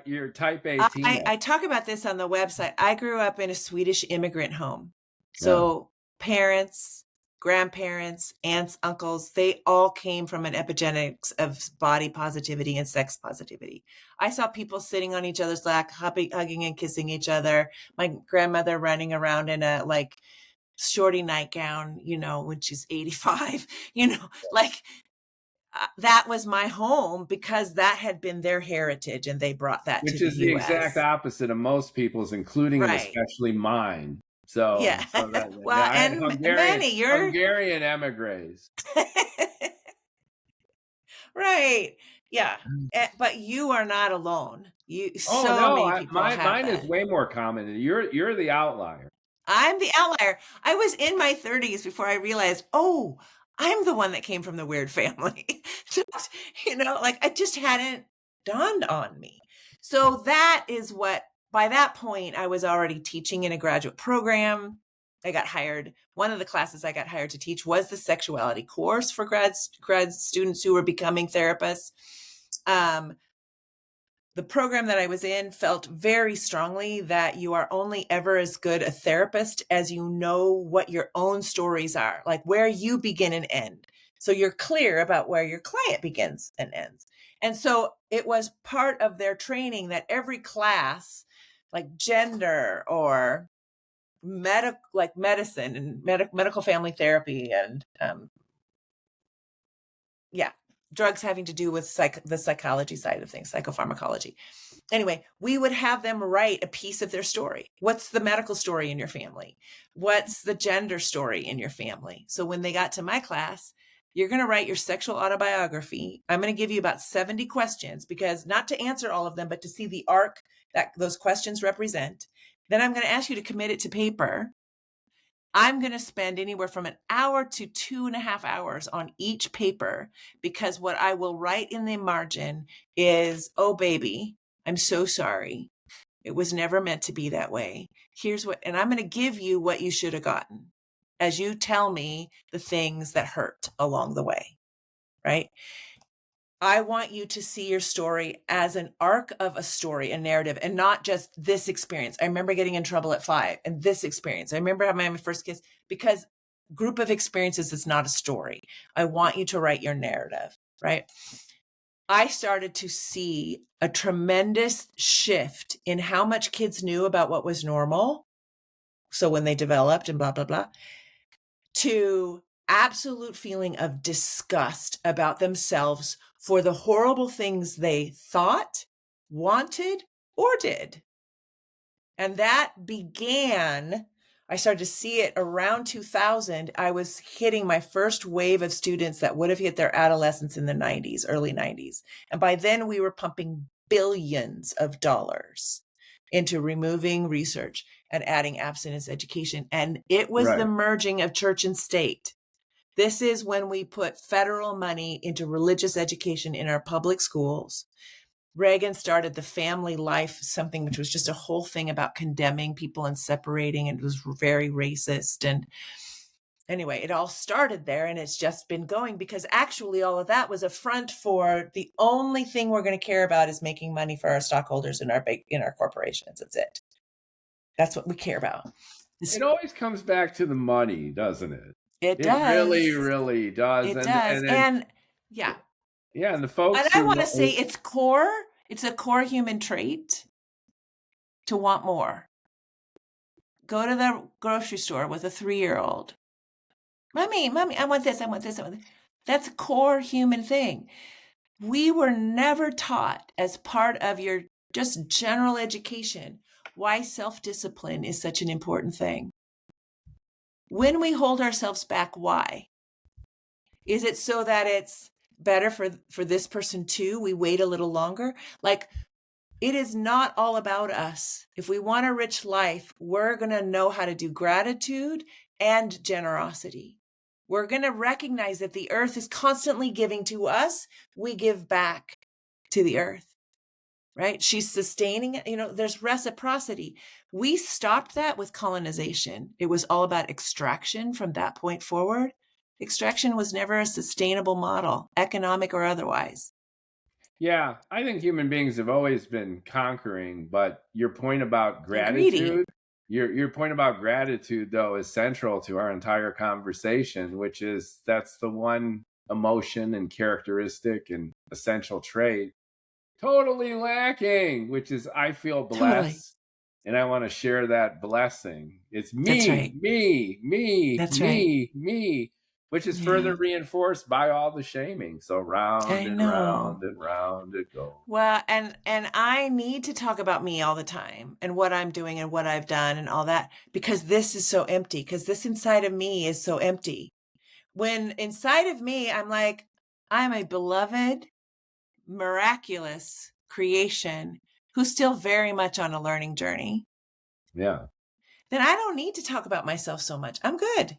you're type A. I talk about this on the website. I grew up in a Swedish immigrant home. So parents, grandparents, aunts, uncles, they all came from an epigenetics of body positivity and sex positivity. I saw people sitting on each other's lap, hugging and kissing each other. My grandmother running around in a shorty nightgown, when she's 85, that was my home because that had been their heritage and they brought that to the US. Which is the exact opposite of most people's, including and especially mine. So, yeah. and Hungarian emigres. Right. Yeah. But you are not alone. Many people mine is way more common. You're the outlier. I'm the outlier. I was in my 30s before I realized, I'm the one that came from the weird family. It just hadn't dawned on me. So that is what, by that point, I was already teaching in a graduate program. I got hired. One of the classes I got hired to teach was the sexuality course for grad students who were becoming therapists. The program that I was in felt very strongly that you are only ever as good a therapist as you know what your own stories are, like where you begin and end. So you're clear about where your client begins and ends. And so it was part of their training that every class, like gender or like medicine and medical family therapy and drugs having to do with the psychology side of things, psychopharmacology. Anyway, we would have them write a piece of their story. What's the medical story in your family? What's the gender story in your family? So when they got to my class, you're going to write your sexual autobiography. I'm going to give you about 70 questions, because not to answer all of them, but to see the arc that those questions represent. Then I'm going to ask you to commit it to paper. I'm going to spend anywhere from an hour to 2.5 hours on each paper, because what I will write in the margin is, oh, baby, I'm so sorry. It was never meant to be that way. Here's what, and I'm going to give you what you should have gotten as you tell me the things that hurt along the way, right? I want you to see your story as an arc of a story, a narrative, and not just this experience. I remember getting in trouble at 5 and this experience. I remember having my first kiss, because group of experiences is not a story. I want you to write your narrative, right? I started to see a tremendous shift in how much kids knew about what was normal. So when they developed and blah, blah, blah, to absolute feeling of disgust about themselves for the horrible things they thought, wanted, or did. And that began, I started to see it around 2000. I was hitting my first wave of students that would have hit their adolescence in the 90s, early 90s. And by then we were pumping billions of dollars into removing research and adding abstinence education. And it was the merging of church and state. This is when we put federal money into religious education in our public schools. Reagan started the family life, something which was just a whole thing about condemning people and separating, and it was very racist. And anyway, it all started there, and it's just been going, because actually all of that was a front for the only thing we're going to care about is making money for our stockholders in our corporations. That's it. That's what we care about. It always comes back to the money, doesn't it? It does. It really, really does. It does. And yeah. Yeah, and the folks. And I want to say it's a core human trait to want more. Go to the grocery store with a 3-year-old. Mommy, I want this, I want this, I want this. That's a core human thing. We were never taught, as part of your just general education, why self-discipline is such an important thing. When we hold ourselves back, why? Is it so that it's better for this person too? We wait a little longer? Like, it is not all about us. If we want a rich life, we're going to know how to do gratitude and generosity. We're going to recognize that the earth is constantly giving to us. We give back to the earth, right? She's sustaining it. There's reciprocity. We stopped that with colonization. It was all about extraction from that point forward. Extraction was never a sustainable model, economic or otherwise. Yeah, I think human beings have always been conquering, but your point about gratitude, your point about gratitude, though, is central to our entire conversation, which is that's the one emotion and characteristic and essential trait totally lacking, which is I feel blessed. And I want to share that blessing. It's me, me, which is further reinforced by all the shaming. So round and round and round it goes. Well, and I need to talk about me all the time and what I'm doing and what I've done and all that, because this is so empty, because this inside of me is so empty. When inside of me, I'm like, I'm a beloved, miraculous creation who's still very much on a learning journey. Yeah. Then I don't need to talk about myself so much. I'm good.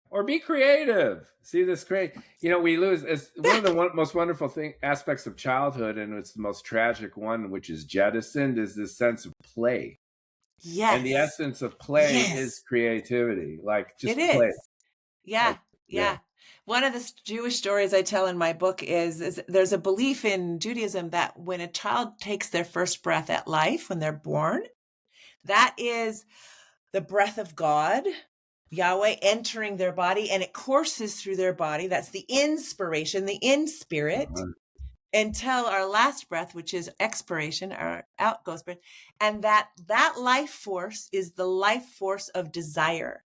Or be creative. See this great. We lose. It's one of the most wonderful aspects of childhood, and it's the most tragic one, which is jettisoned, is this sense of play. And the Yes. essence of play is Yes. creativity, like It just play. is. Yeah. Like, yeah. Yeah. One of the Jewish stories I tell in my book is there's a belief in Judaism that when a child takes their first breath at life, when they're born, that is the breath of God, Yahweh entering their body, and it courses through their body. That's the inspiration, the in spirit, Uh-huh. until our last breath, which is expiration, our out goes breath. And that life force is the life force of desire.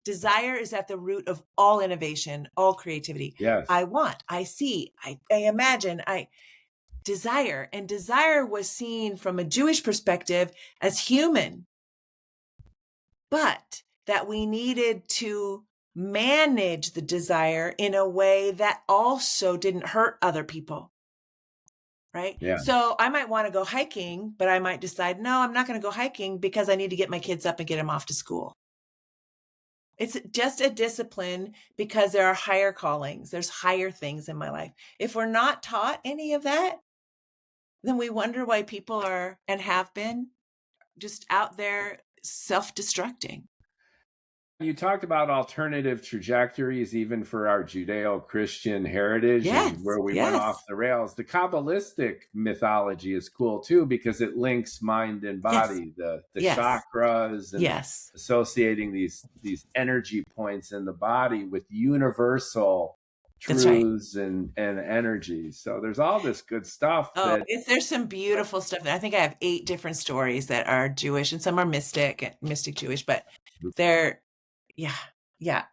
Desire is at the root of all innovation, all creativity. Yes. I want, I see, I imagine, I desire. And desire was seen from a Jewish perspective as human, but that we needed to manage the desire in a way that also didn't hurt other people. Right. Yeah. So I might want to go hiking, but I might decide, no, I'm not going to go hiking because I need to get my kids up and get them off to school. It's just a discipline because there are higher callings. There's higher things in my life. If we're not taught any of that, then we wonder why people are and have been just out there self-destructing. You talked about alternative trajectories, even for our Judeo-Christian heritage and Yes. where we went Yes. off the rails. The Kabbalistic mythology is cool too, because it links mind and Yes. body, the Yes. chakras, and Yes. associating these energy points in the body with universal That's right. truths and energies. So there's all this good stuff Oh, that there's some beautiful stuff. I think I have 8 different stories that are Jewish, and some are mystic Jewish, but they're, yeah, yeah.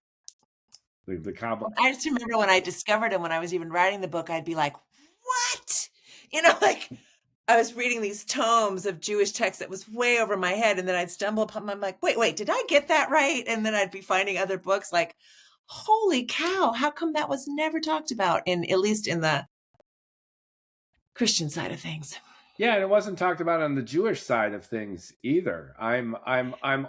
the Kabbal. I just remember when I discovered them, when I was even writing the book, I'd be like, what? You know, like I was reading these tomes of Jewish texts that was way over my head. And then I'd stumble upon them. I'm like, wait, did I get that right? And then I'd be finding other books like, holy cow, how come that was never talked about at least in the Christian side of things? Yeah, and it wasn't talked about on the Jewish side of things either. I'm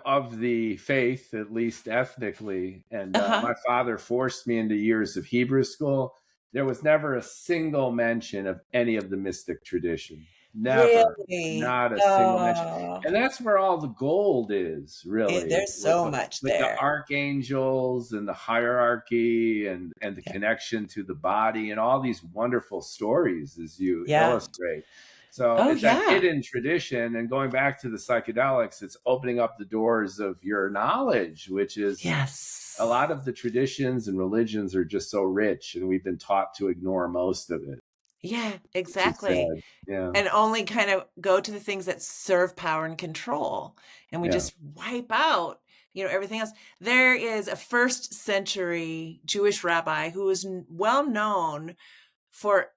of the faith, at least ethnically, and Uh-huh. my father forced me into years of Hebrew school. There was never a single mention of any of the mystic tradition. Never, Really? not a single mention. Oh, And that's where all the gold is, really, there's so much with the there. archangels and the hierarchy and the Yeah. connection to the body and all these wonderful stories, as you Yeah. illustrate. So Oh, it's that yeah. hidden tradition, and going back to the psychedelics, it's opening up the doors of your knowledge, which is Yes. a lot of the traditions and religions are just so rich, and we've been taught to ignore most of it, Yeah, which is exactly. sad. Yeah, And only kind of go to the things that serve power and control. And we yeah. just wipe out, everything else. There is a first century Jewish rabbi who is well known for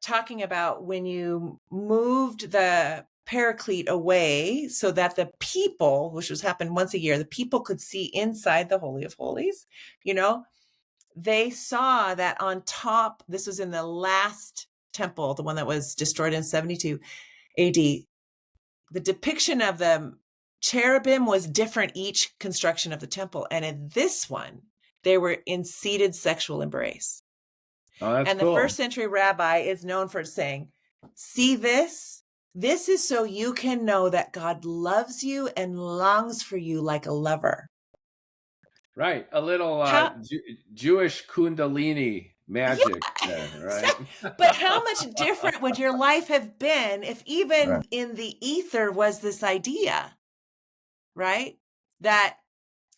talking about when you moved the paraclete away so that the people, which was happened once a year, the people could see inside the Holy of Holies, they saw that on top, this was in the last temple, the one that was destroyed in 72 AD, the depiction of the cherubim was different each construction of the temple. And in this one, they were in seated sexual embrace. Oh, that's And the first cool. century rabbi is known for saying, see this? This is so you can know that God loves you and longs for you like a lover. Right, a little How Jewish Kundalini magic there, right? But how much different would your life have been if Right. even in the ether was this idea, right? That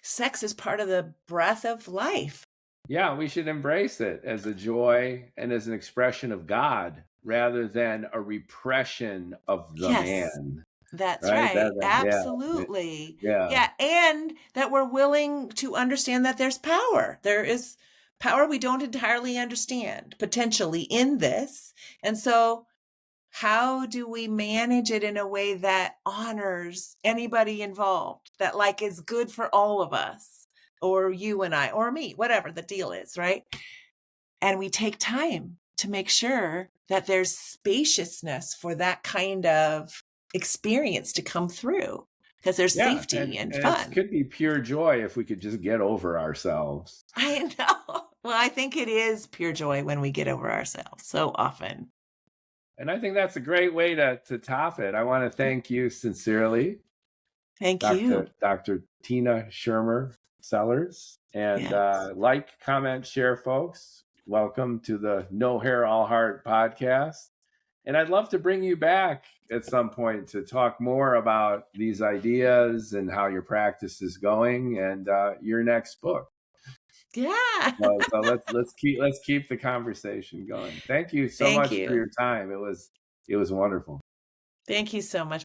sex is part of the breath of life. Yeah, we should embrace it as a joy and as an expression of God rather than a repression of the Yes, man, that's right? right. Yeah, Absolutely. yeah, Yeah. And that we're willing to understand that there's power. There is power we don't entirely understand potentially in this. And so how do we manage it in a way that honors anybody involved, that like is good for all of us, or you and I, or me, whatever the deal is, right? And we take time to make sure that there's spaciousness for that kind of experience to come through because there's yeah, safety and and it fun. could be pure joy if we could just get over ourselves. I know. Well, I think it is pure joy when we get over ourselves so often. And I think that's a great way to top it. I want to thank you sincerely Thank you. Dr. Tina Schermer Sellers. And Yes. like, comment, share, folks. Welcome to the No Hair, All Heart podcast. And I'd love to bring you back at some point to talk more about these ideas and how your practice is going and your next book. Yeah. So let's keep the conversation going. Thank you so Thank much for you. your time. It was wonderful. Thank you so much.